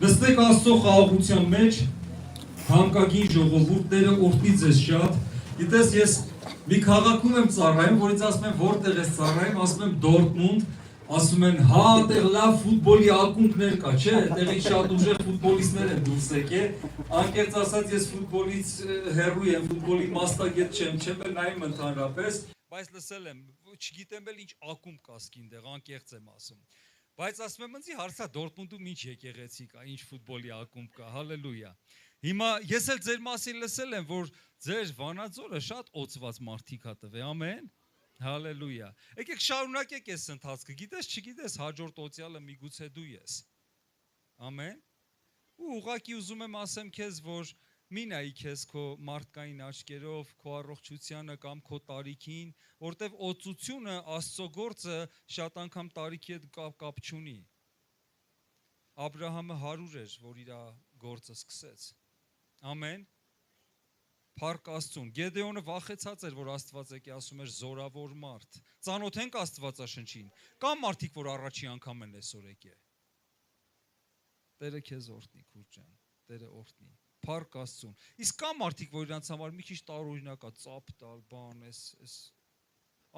Նստեք Աստծո խաղաղության մեջ, հանկագին ժողովուրդ, Տերը օրհնի ձեզ շատ։ Գիտես, ես մի քաղաքում եմ ծառայում, որից ասում եմ որտեղ ես ծառայում, ասում եմ Դորտմունդ, ասում են հա, այդտեղ լավ ֆուտբոլի ակումբներ կա, չէ՞, այդտեղից շատ ուժեղ ֆուտբոլիստներ են դուրս եկել։ Անկեղծ ասած, ես ֆուտբոլից հեռու եմ, ֆուտբոլի մասնագետ չեմ էլ նայում ընդհանրապես, բայց լսել եմ, չգիտեմ էլ ինչ ակումբ կա սկինդեղ, անկեղծ եմ ասում։ Բայց ասում եմ ինձ հարցա Դորտմունդում ինչ եկեղեցի կա, ինչ ֆուտբոլի ակումբ կա, հալելույա։ Հիմա ես էլ ձեր մասին լսել եմ, որ ձեր Վանաձորը շատ օծված մարդիկ ա տվել, ամեն։ Հալելույա։ Եկեք շարունակեք այս ընթացքը, գիտես, չգիտես, հաջորդ օծյալը միգուցե դու ես։ Ամեն։ Ու ուղղակի ուզում եմ ասեմ քեզ, որ մի նայի քեզ քո մարդկային աչքերով, քո առողջությանը կամ քո տարիքին, որտեվ օծությունը Աստծո գործը շատ անգամ տարիքի հետ կապ չունի։ Աբրահամը 100 էր, որ իր գործը սկսեց։ Ամեն։ Փառք Աստծուն։ Գեդեոնը վախեցած էր, որ Աստված եկե ասում էր զորավոր մարդ։ Ծանոթ ենք Աստվածաշնչին։ Կամ մարդիկ, որ առաջի անգամ են այսօր եկել։ Տերը քեզ օրհնի, քուր ջան։ Տերը օրհնի։ Փառք Աստծուն։ Իսկ կա մարդիկ, որ իրանց համար մի քիչ տարօրինակ է, ծափ տալ, բան, էս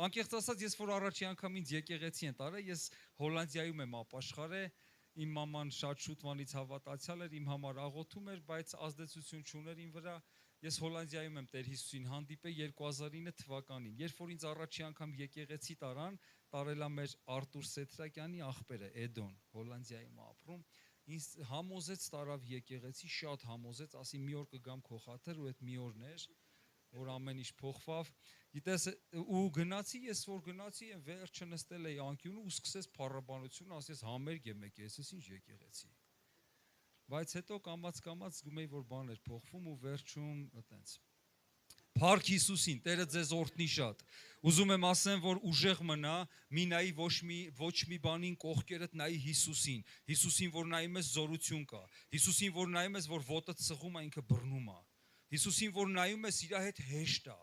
անկեղծ ասած, ես որ առաջի անգամ ինձ եկեղեցի են տարել, ես Հոլանդիայում եմ ապաշխարել, իմ մաման շատ շուտվանից հավատացյալ էր, իմ համար աղոթում էր, բայց ազդեցություն չուներ իմ վրա։ Ես Հոլանդիայում եմ Տեր Հիսուսին հանդիպել 2009 թվականին, երբ որ ինձ առաջի անգամ եկեղեցի տարան, տարելա մեր Արտուր Սեթրակյանի աղբերը, Էդոն, Հոլանդիայում ապրում, ինձ համոզեց տարավ եկեղեցի, շատ համոզեց, ասի մի օր կգամ քո խաթր ու այդ մի օրն էր, որ ամեն ինչ փոխվավ։ Գիտես, ու գնացի, ես որ գնացի, վերջը նստել էի անկյունը ու սկսեց փառաբանություն, ասես համերգ եմ եկել, ես ինչ եկեղեցի։ Բայց հետո կամաց զգում էի, որ բաներ փոխվում ու վերջում այտենց։ Փառք Հիսուսին, Տերը ձեզ օրհնի շատ։ Ուզում եմ ասեմ, որ ուժեղ մնա, մի նայի ոչ մի բանին կողքերդ նայի Հիսուսին, Հիսուսին, որ նայում ես զորություն կա, Հիսուսին, որ նայում ես, որ ոտդ սղում է, ինքը բռնում է, Հիսուսին, որ նայում ես, իր հետ հեշտ է։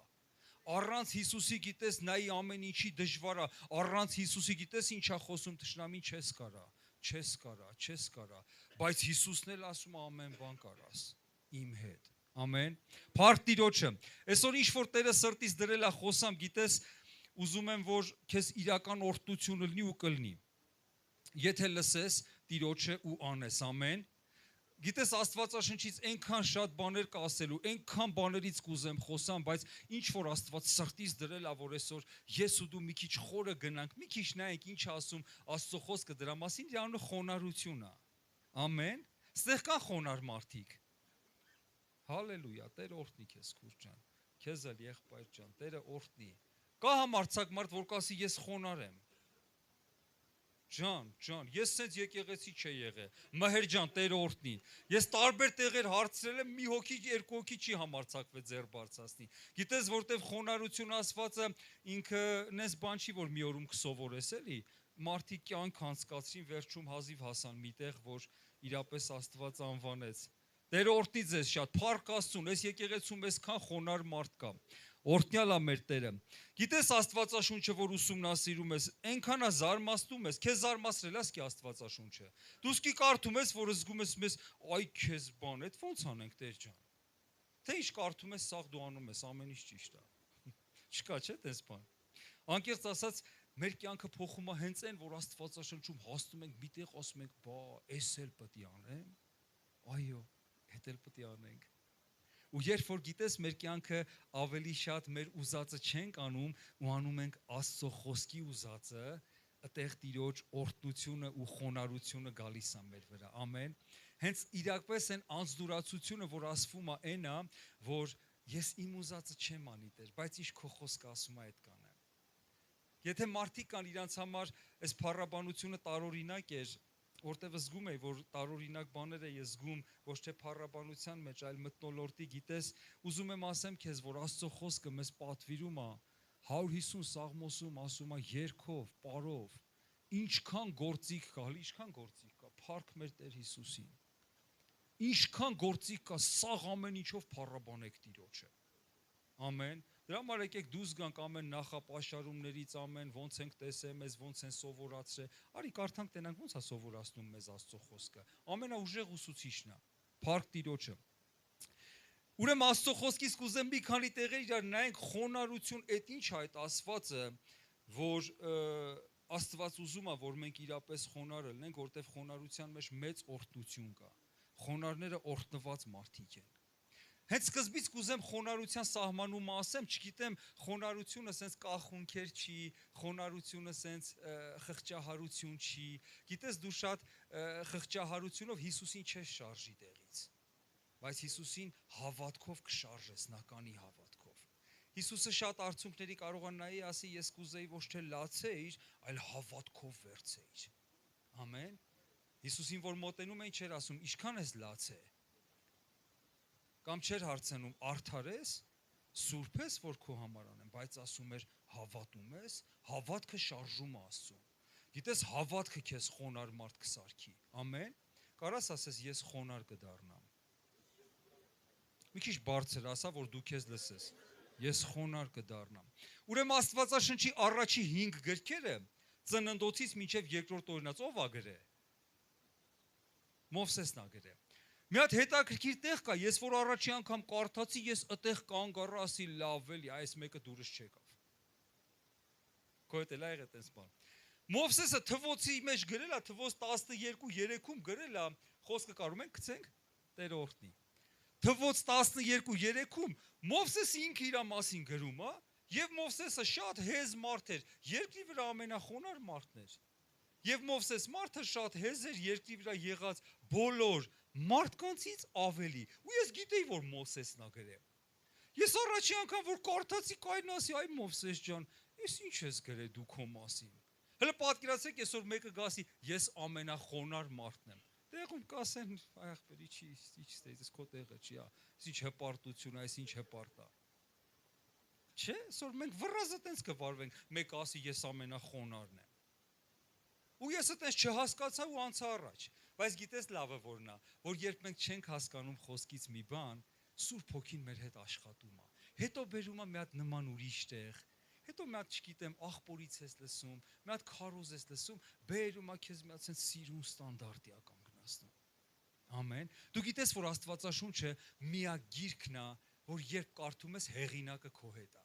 Առանց Հիսուսի գիտես նայի ամեն ինչի դժվար է, առանց Հիսուսի գիտես ինչա խոսում թշնամին չես կարա, բայց Հիսուսն էլ ասում է ամեն բան կարաս իմ հետ։ Ամեն։ Փառք Տիրոջը։ Այսօր ինչ որ Տերը սրտից դրել է խոսամ, գիտես, ուզում եմ որ քեզ իրական օրհնություն լինի ու կլինի։ Եթե լսես Տիրոջը ու անես, ամեն։ Գիտես Աստվածաշնչից այնքան շատ բաներ կա ասելու, այնքան բաներից կուզեմ խոսամ, բայց ինչ որ Աստված սրտից դրել է, որ այսօր ես ու դու մի քիչ խորը գնանք, մի քիչ նայենք ինչ ասում Աստծո խոսքը դրա մասին, իր անունը խոնարհություն է։ Ամեն։ Ստեղ կան խոնար մարդիկ։ Հալելույա, Տերը օրհնի քեզ, քուր ջան։ Քեզ էլ եղբայր ջան, Տերը օրհնի։ Կա համարձակ մարդ, որ կասի ես խոնար եմ։ Ջան, ես սենց եկեղեցի չի եղել, մհեր ջան, Տերը օրհնի, ես տարբեր տեղեր հարցրել եմ, մի հոգի, երկու հոգի չի համարձակվել ձեռ բարձրացնի, գիտես, որտև խոնարհություն ասվածը ինքը նես բան չի, որ մի օրում կսովորես էլի, մարդիկ կյանք անցկացրին, վերջում հազիվ հասան մի տեղ, որ իրապես Աստված անվանեց, Տերը օրհնի ձեզ շատ, փառք Աստծուն, այս եկեղեցում այսքան խոնար մարդ կա, օրհնյալ է մեր Տերը։ Գիտես Աստվածաշունչը, որ ուսումնասիրում ես, այնքան է զարմացնում ես, քեզ զարմացրել է սկի Աստվածաշունչը։ Դու սկի կարդում ես, որ զգում ես մեզ, այ քեզ բան, այդ ո՞նց անենք Տեր ջան։ Թե ինչ կարդում ես, սաղ դու անում ես, ամեն ինչ ճիշտ է։ Չկա, չէ՞, տես բան։ Անկեղծ ասած, մեր կյանքը փոխում է հենց այն, որ Աստվածաշնչում հասնում ենք միտեղ, ասում ենք, բա, էս էլ պետք է անեմ։ Այո, հետ էլ պետք է անենք։ Ու երբ որ գիտես մեր կյանքը ավելի շատ մեր ուզածը չենք անում ու անում ենք Աստծո խոսքի ուզածը, այդտեղ Տիրոջ օրհնությունը ու խոնարհությունը գալիս է մեր վրա։ Ամեն։ Հենց իրապես այն անձնուրացությունը, որ ասվում է այն է, որ ես իմ ուզածը չեմ անի Տեր, բայց ինչ քո խոսքը ասում է այդ կանեմ։ Եթե մարդիկ կան իրանց համար այս փառաբանությունը տարօրինակ էր, որտեղ զգում էի, որ տարօրինակ բաներ ես զգում, ոչ թե փառաբանության մեջ, այլ մթնոլորտի, գիտես, ուզում եմ ասեմ քեզ, որ Աստծո խոսքը մեզ պատվիրում է 150 Սաղմոսում ասում է երգով, պարով, ինչքան գործիք կա, ինչքան գործիք կա, փառք մեր Տեր Հիսուսին։ Ինչքան գործիք կա, սաղ ամեն ինչով փառաբանեք Տիրոջը։ Ամեն։ Դրա համար եկեք դուրս գանք ամեն նախապաշարումներից, ամեն ոնց ենք տեսել մեզ, ոնց են սովորացրել։ Արի կարդանք տենանք ոնց է սովորացնում մեզ Աստծո խոսքը։ Ամենաուժեղ ուսուցիչն է, Փառք Տիրոջը։ Ուրեմն Աստծո խոսքից կուզեմ մի քանի տեղեր իրար նայենք խոնարհություն, այդ ինչ է այդ ասվածը, որ Աստված ուզում է, որ մենք իրապես խոնարհ լինենք, որտեղ խոնարհության մեջ մեծ օրհնություն կա։ Խոնարհները օրհնված մարդիկ են։ Հենց սկզբից կուզեմ խոնարհության սահմանումը ասեմ, չգիտեմ խոնարհությունը սենց կախունքեր չի, խոնարհությունը սենց խղճահարություն չի։ Գիտես դու շատ խղճահարությունով Հիսուսին չես շարժի տեղից, բայց Հիսուսին հավատքով կշարժես, նականի հավատքով։ Հիսուսը շատ արցունքների կարող է նայի ասի ես կուզեի ոչ թե լացեիր, այլ հավատքով վերցեիր։ Ամեն։ Հիսուսին որ մոտենում էին չէր ասում ինչքան ես լացե։ Կամ չէր հարցնում արդար ես, սուրբ ես, որ քո համար անեմ, բայց ասում էր հավատում ես, հավատքը շարժում է Աստծուն։ Գիտես հավատքը քեզ խոնարհ մարդ կսարքի։ Ամեն։ Կարաս ասես ես խոնարհ կդառնամ։ Մի քիչ բարձր ասա, որ դու քեզ լսես։ Ես խոնարհ կդառնամ։ Ուրեմն Աստվածաշնչի առաջի 5 գրքերը ծննդոցից մինչև երկրորդ օրինաց ով ա գրե։ Մովսեսն ա գրե։ Մի հատ հետաքրքիր տեղ կա, ես որ առաջի անգամ կարդացի, ես այդտեղ կանգ առա, ասի լավ էլի, այս մեկը դուրս չեկավ։ Քո հետ էլ ա եղել այդպես բան։ Մովսեսը թվոցի մեջ գրել է, թվոց 12:3-ում գրել է, խոսքը կարում ենք գցենք, Տերը օրհնի։ Թվոց 12:3-ում Մովսեսը ինքը իր մասին գրում է, եւ Մովսեսը շատ հեզ մարդ էր, երկրի վրա ամենախոնարհ մարդն էր։ Եվ Մովսես մարդը շատ հեզ էր երկրի վրա եղած բոլոր մարդկանցից ավելի։ Ու ես գիտեի, որ Մովսեսն ա գրել։ Ես առաջի անգամ որ կարդացի կային ասի, այ Մովսես ջան, ես ինչ ես գրել դու քո մասին։ Հələ պատկերացրեք այսօր մեկը գասի, ես ամենախոնարհ մարդն եմ։ Տեղում կասեն, ախպերի չի, ինչ ստեյս, քո տեղը չի, այս ինչ հպարտություն, այս ինչ հպարտ է։ Չէ, այսօր մենք վռազը տենց կվարվենք, մեկ ասի ես ամենախոնարհն եմ։ Ու ես այդպես չհասկացա ու անցա առաջ, բայց գիտես լավը որն է, որ երբ մենք չենք հասկանում խոսքից մի բան, Սուրբ Հոգին մեր հետ աշխատում է։ Հետո բերում է մի հատ նման ուրիշ տեղ, հետո մի հատ չգիտեմ աղբորից ես լսում, մի հատ քարոզ ես լսում, բերում է քեզ մի հատ sense սիրուն ստանդարտի ա կանգնացնում։ Ամեն։ Դու գիտես, որ Աստվածաշունչը միակ գիրքն է, որ երբ կարդում ես հեղինակը քո հետ է։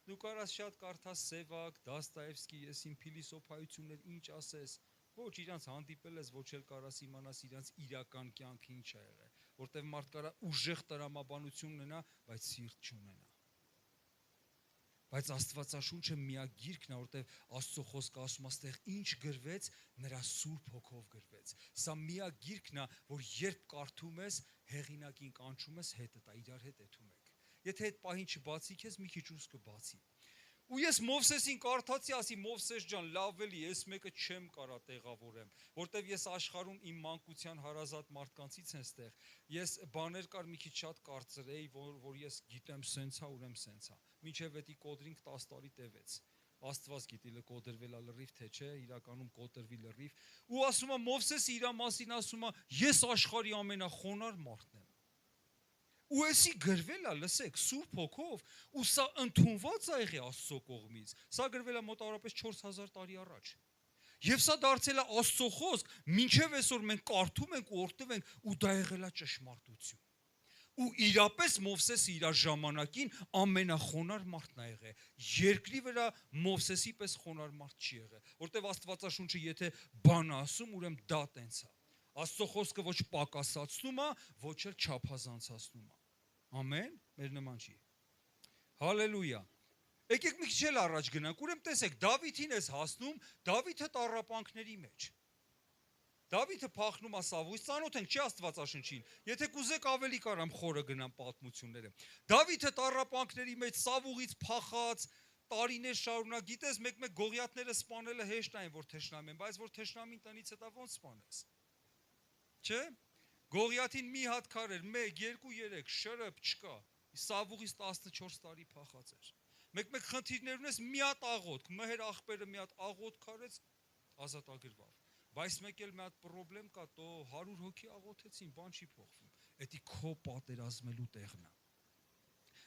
Դու կարաս շատ կարդաս Սևակ, Դաստայևսկի, ես իմ փիլիսոփայություններ ինչ ասես, ոչ իրանց հանդիպել ես, ոչ էլ կարաս իմանաս իրանց իրական կյանքը ինչ է եղել, որտեղ մարդ կարա ուժեղ տրամաբանություն ունենա, բայց սիրտ չունենա։ Բայց Աստվածաշունչը միակ գիրքն է, որտեղ Աստծո խոսքը ասում է, այստեղ ինչ գրվեց, նրա Սուրբ Հոգով գրվեց։ Սա միակ գիրքն է, որ երբ կարդում ես, հեղինակին կանչում ես, հետը տա իրար հետ էթում եք։ Եթե այդ պահին չբացի քեզ, մի քիչ ուս կբացի։ Ու ես Մովսեսին կարդացի, ասի Մովսես ջան, լավ էլի, ես մեկը չեմ կարա տեղավորեմ, որտեվ ես աշխարհում իմ մանկության հարազատ մարդկանցից եմ ստեղ։ Ես բաներ կար մի քիչ շատ կարծր էի, որ ես գիտեմ սենցա, ուրեմ սենցա։ Մինչև էդի կոդրինք 10 տարի տևեց։ Աստված գիտի կոտրվելա լրիվ թե չէ, իրականում կոտրվի լրիվ։ Ու ասում է Մովսեսը իր մասին ասում է, ես աշխարհի ամենախոնարհ մարդն եմ։ Ու էսի գրվել է, լսեք, Սուրբ Հոգով, ու սա ընդունված է եղի Աստծո կողմից։ Սա գրվել է մոտավորապես 4000 տարի առաջ։ Եվ սա դարձել է Աստծո խոսք, մինչև այսօր մենք կարդում ենք ու օրհնում ենք, ու դա եղել է ճշմարտություն։ Ու իրապես Մովսեսը իր ժամանակին ամենախոնարհ մարդն է եղել։ Երկրի վրա Մովսեսի պես խոնարհ մարդ չի եղել, որտեվ Աստվածաշունչը եթե բան ասում, ուրեմն դա տենց է։ Աստծո խոսքը ոչ պակասացնում է, ոչ էլ չափազանցացնում է։ Ամեն, մեր նման չի։ Հալելույա։ Եկեք մի քիչ էլ առաջ գնանք, ուրեմն տեսեք, Դավիթին ես հասնում, Դավիթը տառապանքների մեջ։ Դավիթը փախնում է Սավուից, ծանոթ ենք, չի Աստվածաշնչին։ Եթե կուզեք ավելի կարամ խորը գնամ պատմությունները։ Դավիթը տառապանքների մեջ Սավուղից փախած, տարիներ շարունակ, գիտես, մեկ-մեկ գողիաթները սպանելը հեշտ այն, որ թշնամի են, բայց որ թշնամին տնից հետո ոնց սպանես։ Չէ՞։ Գողիաթին մի հատ քար էր, 1, 2, 3, շրըփ չկա։ Սավուղից 14 տարի փախած էր։ Մեկ-մեկ խնդիրներ ունես, մի հատ աղոթք, մհեր աղբերը մի հատ աղոթք քարեց, ազատագրվավ։ Բայց մեկ էլ մի հատ պրոբլեմ կա, տո 100 հոգի աղոթեցին, բան չի փոխվում։ Էդի քո պատերազմելու տեղն է։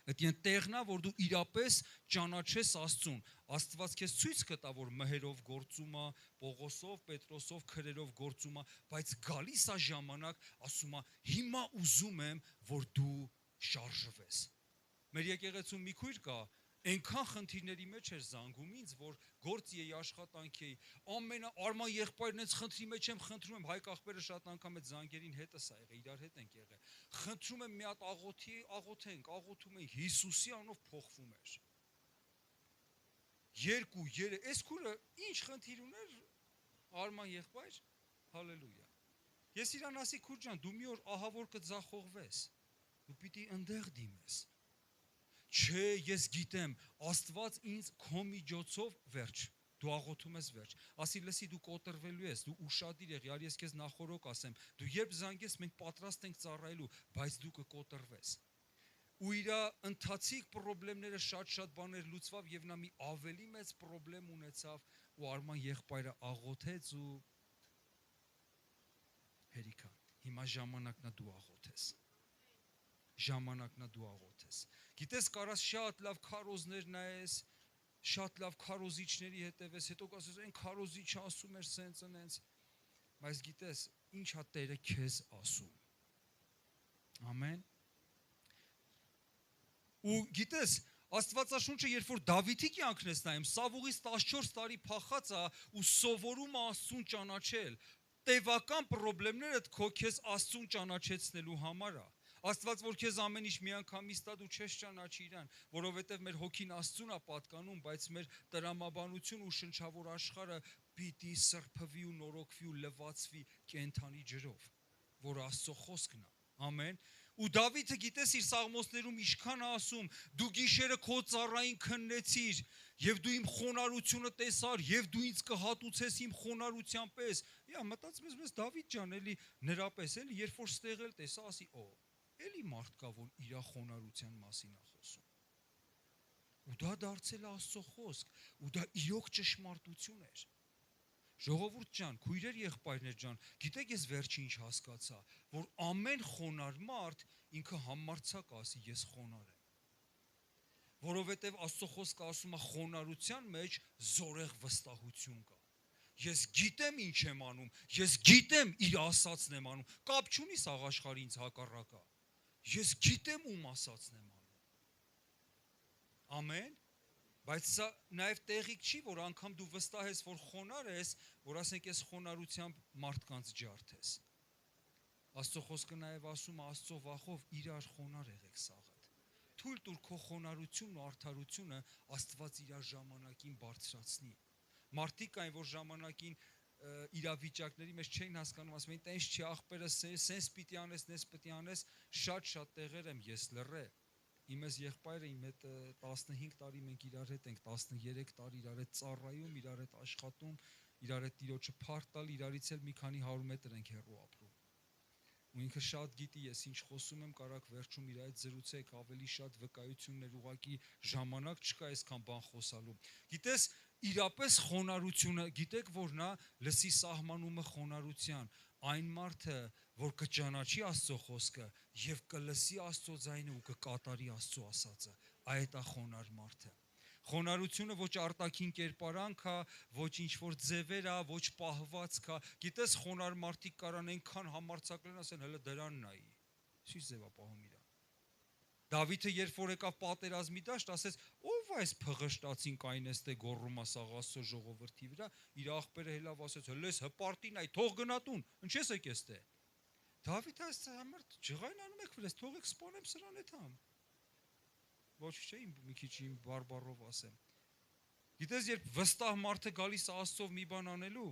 Այդ այն տեղն է, որ դու իրապես ճանաչես Աստծուն։ Աստված քեզ ցույց կտա, որ մհերով գործում է, Պողոսով, Պետրոսով, քրերով գործում է, բայց գալիս է ժամանակ, ասում է, հիմա ուզում եմ, որ դու շարժվես։ Մեր եկեղեցում մի քույր կա, այնքան խնդիրների մեջ էր զանգում ինձ, որ գործի էի, աշխատանքի էի, Արման եղբայրն էս խնդրի մեջ եմ, խնդրում եմ, Հայկ աղբերը շատ անգամ այդ զանգերին հետս ա եղել, իրար հետ ենք եղել, խնդրում եմ մի հատ աղոթենք, աղոթում ենք, Հիսուսի անունով փոխվում էր։ 2-3, այս քուրը ինչ խնդիր ուներ, Արման եղբայր, հալելույա։ Ես իրան ասի, քուր ջան, դու մի օր ահա որ կձախողվես, դու պիտի ընդեղ դիմես։ Չէ, ես գիտեմ, Աստված ինձ քո միջոցով վերջ, դու աղոթում ես վերջ, ասի լսի դու կոտրվելու ես, դու ուշադիր եղի, արի ես քեզ նախորոք ասեմ, դու երբ զանգես մենք պատրաստ ենք ծառայելու, բայց դու կկոտրվես։ Ու իր ընթացիկ խնդիրները շատ բաներ լուծվավ եւ նա մի ավելի մեծ խնդրեմ ունեցավ ու Արման եղբայրը աղոթեց ու հերիքա։ Հիմա ժամանակն է դու աղոթես։ Ժամանակն է դու աղոթես։ Գիտես, կարաս շատ լավ քարոզներ նայես, շատ լավ քարոզիչների հետևես, հետո կասես, այն քարոզիչը ասում էր սենց ընենց, բայց գիտես, ինչ է Տերը քեզ ասում։ Ամեն։ Ու գիտես, Աստվածաշունչը երբ որ Դավիթի կյանքն ես նայում, Սավուղից 14 տարի փախած է ու սովորում է Աստծուն ճանաչել, տևական խնդիրներդ քո քեզ Աստծուն ճանաչեցնելու համար է։ Աստված որ քեզ ամեն ինչ միանգամից տա, դու չես ճանաչի իրան, որովհետև մեր հոգին Աստծուն է պատկանում, բայց մեր տրամաբանություն ու շնչավոր աշխարհը պիտի սրբվի ու նորոգվի ու լվացվի կենթանի ջրով, որ Աստծո խոսքն է։ Ամեն։ Ու Դավիթը գիտես իր սաղմոսներում ինչքան է ասում, դու գիշերը քո ծառային քննեցիր, եւ դու իմ խոնարհությունը տեսար, եւ դու ինձ կհատուցես իմ խոնարհության պես։ Իա մտածում ես, Դավիթ ջան, էլի նրա պես, էլի երբ որ ստեղել տեսա, ասի, էլի մարդ կա, որ իր խոնարհության մասին է խոսում։ Ու դա դարձել է Աստծո խոսք, ու դա իրոք ճշմարտություն էր։ Ժողովուրդ ջան, քույրեր եղբայրներ ջան, գիտեք ես վերջի ինչ հասկացա, որ ամեն խոնար մարդ ինքը համարձակ ասի ես խոնար եմ։ Որովհետև Աստծո խոսքը ասում է խոնարհության մեջ զորեղ վստահություն կա։ Ես գիտեմ ինչ եմ անում, ես գիտեմ իր ասածն եմ անում, կապ չունի սաղ աշխարհի ինձ հակառակա։ Ես գիտեմ ում ասածն եմ անում։ Ամեն։ Բայց սա նաև տեղիք չի, որ անգամ դու վստահես, որ խոնար ես, որ ասենք ես խոնարհությամբ մարդկանց ջարդես։ Աստծո խոսքը նաև ասում է Աստծո վախով իրար խոնար եղեք սաղդ։ Թույլ տուր քո խոնարհությունն ու արդարությունը Աստված իր ժամանակին բարձրացնի։ Մարդիկ կային, որ ժամանակին իրավիճակների մեջ չէին հասկանում, ասում էին, տենց չի աղբերը, սենց պիտի անես, նես պիտի անես, շատ տեղեր եմ ես լռե։ Իմ ես եղբայրը իմ հետ 15 տարի մենք իրար հետ ենք, 13 տարի իրար հետ ծառայում, իրար հետ աշխատում, իրար հետ տիրոջը փառք տալ, իրարից էլ մի քանի 100 մետր ենք հեռու ապրում։ Ու ինքը շատ գիտի ես ինչ խոսում եմ, կարակ վերջում իր հետ զրուցեք, ավելի շատ վկայություններ, ուղղակի ժամանակ չկա այսքան բան խոսալու։ Գիտես, իրապես խոնարհությունը, գիտեք որն է, լսի սահմանումը խոնարհության, այն մարդը, որ կճանաչի Աստծո խոսքը եւ կլսի Աստծո ձայնը ու կկատարի Աստծո ասածը, այդ է խոնար մարդը։ Խոնարհությունը ոչ արտաքին կերպարանք է, ոչ ինչ-որ ձևեր է, ոչ պահվածք է։ Գիտես խոնար մարդիկ կարան այնքան համարձակ լինեն, ասեն հələ դրան նայի։ Ինչ ձև է պահում իրան։ Դավիթը երբ որ եկավ պատերազմի դաշտ, ասեց, ով այս փղշտացին կայնեստե գոռում ասաղ Աստծո ժողովրդի վրա, իր աղբերը հելավ ասեց, հլես հպարտին այ թող գնա տուն, ինչ ես եկես տե։ Դավիթը ասեց, համար ջղայն անում եք վրես, թողեք սպանեմ սրան էդ համ։ Ոչ չէ, մի քիչ իմ բարբառով ասեմ։ Գիտես, երբ վստահ մարդը գալիս է Աստծով մի բան անելու,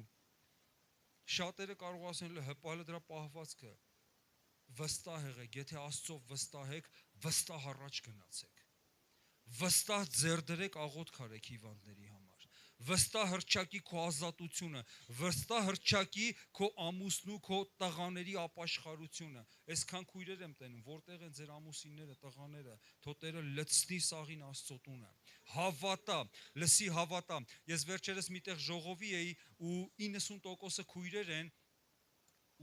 շատերը կարող ասեն, հպալը դրա պահվածքը։ Վստահ եղեք, եթե Աստծով վստահ եք, վստահ առաջ գնացեք։ Վստահ ձեռ դրեք աղոթք արեք հիվանդների համար։ Վստահ հռչակի քո ազատությունը, վստահ հռչակի քո ամուսնու, քո տղաների ապաշխարությունը։ Այսքան քույրեր եմ տենում, որտեղ են ձեր ամուսինները, տղաները, թո Տերը լցնի սաղին Աստծո տունը։ Հավատա, լսի հավատա։ Ես վերջերս միտեղ ժողովի էի ու 90%-ը քույրեր են,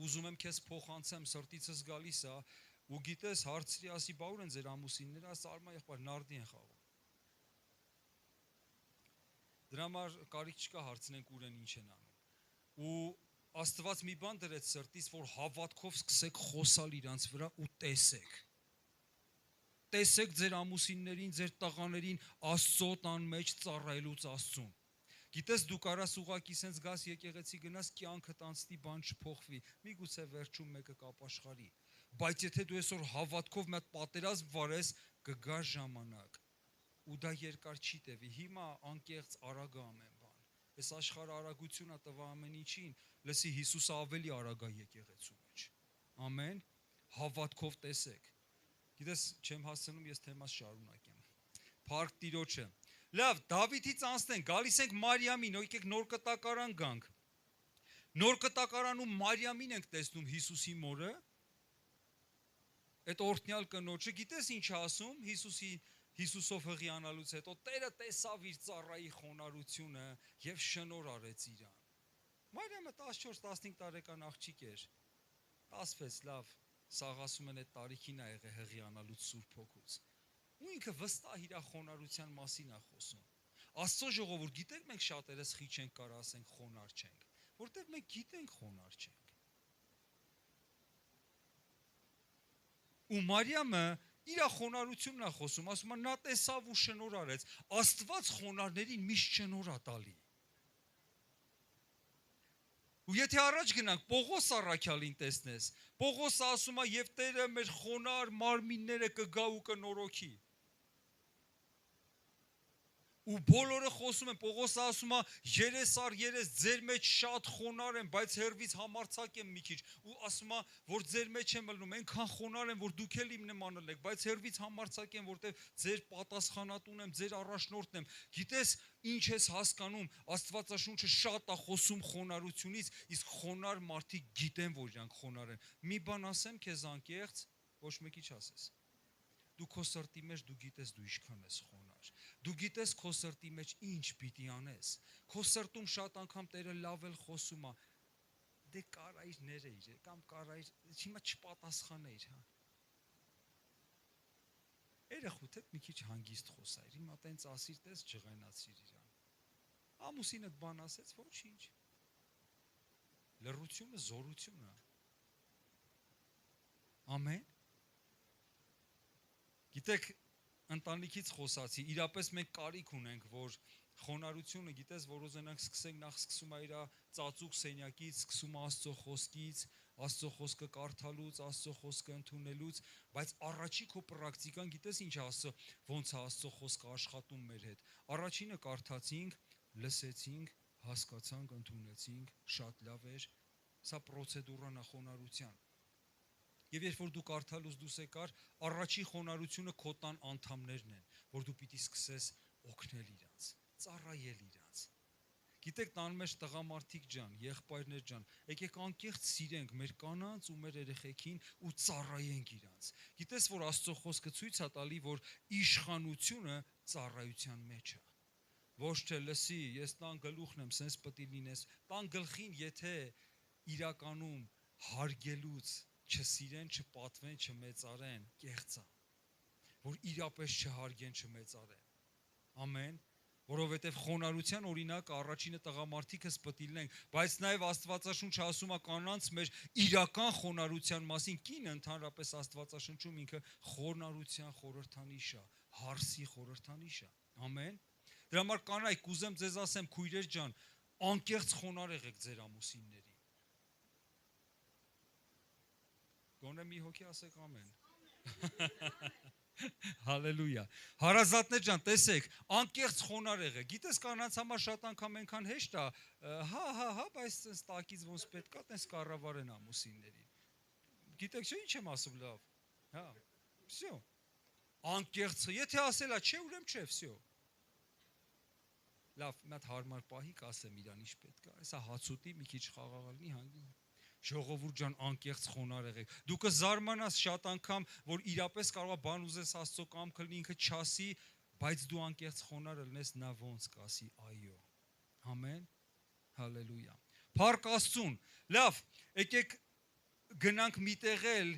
ուզում եմ քեզ փոխանցեմ, սրտիցս գալիս է, ու գիտես հարցրի ասի բա ուր են ձեր ամուսինները, ասա արմա եղբայր նարդի են խաղում։ Դրա համար կարիք չկա հարցնենք ուր են, ինչ են անում։ Ու Աստված մի բան դրեց սրտից, որ հավատքով սկսեք խոսալ իրանց վրա ու տեսեք։ Տեսեք ձեր ամուսիններին, ձեր տղաներին Աստծո տան մեջ ծառայելուց Աստծուն։ Գիտես դու կարաս ուղակի սենց գաս եկեղեցի գնաս կյանքդ անցնի բան չփոխվի, միգուցե վերջում մեկը կապաշխարի, բայց եթե դու այսօր հավատքով մի հատ պատերազմ վարես, կգա ժամանակ ու դա երկար չի տևի։ Հիմա անկեղծ արագ է ամեն բան։ Այս աշխարհը արագությունա տվա ամեն ինչին, լսի Հիսուսը ավելի արագ է եկեղեցու մեջ։ Ամեն, հավատքով տեսեք։ Գիտես, չեմ հասցնում ես թեմաս շարունակեմ։ Փառք Տիրոջը։ Լավ, Դավիթից անցնենք, գալիս ենք Մարիամին, եկեք նոր կտակարան գանք։ Նոր կտակարանում Մարիամին ենք տեսնում Հիսուսի մորը։ Այդ օրհնյալ կնոջը, գիտես ինչ ասում Հիսուսով հղիանալուց հետո Տերը տեսավ իր ծառայի խոնարհությունը եւ շնորհ արեց իրան։ Մարիամը 14-15 տարեկան աղջիկ էր։ 16 լավ, սաղ ասում են այդ տարիքին ա եղել հղիանալուց Սուրբ Հոգուց։ Ու ինքը վստահ իր խոնարհության մասին ա խոսում։ Աստծո ժողովուրդ, գիտեք մենք շատերս խիչ ենք կարող ասենք խոնարհ չենք, որտեղ մենք գիտենք խոնարհ չենք։ Ու Մարիամը իր խոնարհությունն ա խոսում, ասում է նա տեսավ ու շնորհ արեց։ Աստված խոնարհներին միշտ շնորհ ա տալի։ Ու եթե առաջ գնանք Պողոս առաքյալին տեսնես, Պողոսը ասում է եւ Տերը մեր խոնարհ մարմինները կգա ու կնորոգի։ Ու բոլորը խոսում են, Պողոսը ասում է երես առ երես ձեր մեջ շատ խոնարհ եմ, բայց հերվից համարձակ եմ մի քիչ։ Ու ասում է, որ ձեր մեջ եմ ելնում, այնքան խոնարհ եմ, որ դուք էլ իմ նմանն եք, բայց հերվից համարձակ եմ, որտեղ ձեր պատասխանատուն եմ, ձեր առաջնորդն եմ։ Գիտես, ինչ ես հասկանում, Աստվածաշունչը շատ է խոսում խոնարհությունից, իսկ խոնարհ մարդիկ գիտեն, որ իրանք խոնարհ են։ Մի բան ասեմ քեզ անկեղծ, ոչ մեկի չասես։ Դու քո սրտի մեջ դու գիտես դու ինչքան ես խոնարհ։ Դու գիտես քո սրտի մեջ ինչ պիտի անես։ Քո սրտում շատ անգամ Տերը լավ էլ խոսում է։ Դե կարայր ներեիր, կամ կարայր, հիմա չպատասխանեիր, հա։ Երեխուդ հետ մի քիչ հանգիստ խոսայր, հիմա տենց ասիր, տես ջղայնացիր իրան։ Ամուսինդ բան ասեց, ոչինչ։ Լռությունը զորություն է։ Ամեն։ Գիտեք, ընտանիքից խոսացի, իրապես մենք կարիք ունենք, որ խոնարհությունը, գիտես, որ ուզենանք սկսենք, նախ սկսում է իր ծածուկ սենյակից, սկսում է Աստծո խոսքից, Աստծո խոսքը կարդալուց, Աստծո խոսքը ընդունելուց, բայց առաջի քո պրակտիկան, գիտես ինչ ասը, ոնց է Աստծո խոսքը աշխատում մեր հետ։ Առաջինը կարդացինք, լսեցինք, հասկացանք, ընդունեցինք, շատ լավ էր, սա պրոցեդուրան է խոնարհության։ Եվ երբ որ դու կարդալուց դուրս եկար, առաջի խոնարհությունը քո տան անդամներն են, որ դու պիտի սկսես օգնել իրանց, ծառայել իրանց։ Գիտեք, տան մեջ տղամարդիկ ջան, եղբայրներ ջան, եկեք անկեղծ սիրենք մեր կանանց ու մեր երեխեքին ու ծառայենք իրանց։ Գիտես, որ Աստծո խոսքը ցույց է տալի, որ իշխանությունը ծառայության մեջ է։ Ոչ թե լսի, ես տան գլուխն եմ, սենց պետք է լինես։ Տան գլխին, եթե իրականում հարգելուց չսիրեն, չպատվեն, չմեծարեն, կեղծ է, որ իրապես չհարգեն, չմեծարեն։ Ամեն, որովհետև խոնարհության օրինակը առաջինը տղամարդիկս պետք է լինենք, բայց նաև Աստվածաշունչը ասում է կանանց մեր իրական խոնարհության մասին, կինը ընդհանրապես Աստվածաշնչում ինքը խոնարհության խորհրդանիշ է, հարսի խորհրդանիշ է։ Ամեն։ Դրա համար կանայք, կուզեմ ձեզ ասեմ, քույրեր ջան, անկեղծ խոնարհ եղեք ձեր ամուսիններին։ Գոնե մի հոգի ասեք ամեն։ Հալելույա։ Հարազատներ ջան, տեսեք, անկեղծ խոնարհ եղեք։ Գիտես, կանանց համար շատ անգամ այնքան հեշտ է, հա, բայց այս տակից ոնց պետք է, տես կառավարեն ամուսիններին։ Գիտեք, չէ՞ ինչ եմ ասում, լավ։ Հա։ Всё։ Անկեղծ, եթե ասելա, չէ, ուրեմն չէ, всё։ Լավ, մի հատ հարմար պահի կասեմ իրան ինչ պետք է։ Այսա հացուտի մի քիչ խաղաղալնի հանգի։ Ժողովուրդ ջան, անկեղծ խոնարհ եղեք։ Դու կզարմանաս շատ անգամ, որ իրապես կարող է բան ուզես Աստծո կամքը լինի, ինքը չասի, բայց դու անկեղծ խոնարհ լինես, նա ոնց կասի այո։ Ամեն։ Հալելույա։ Փառք Աստծուն։ Լավ, եկեք գնանք միտեղ էլ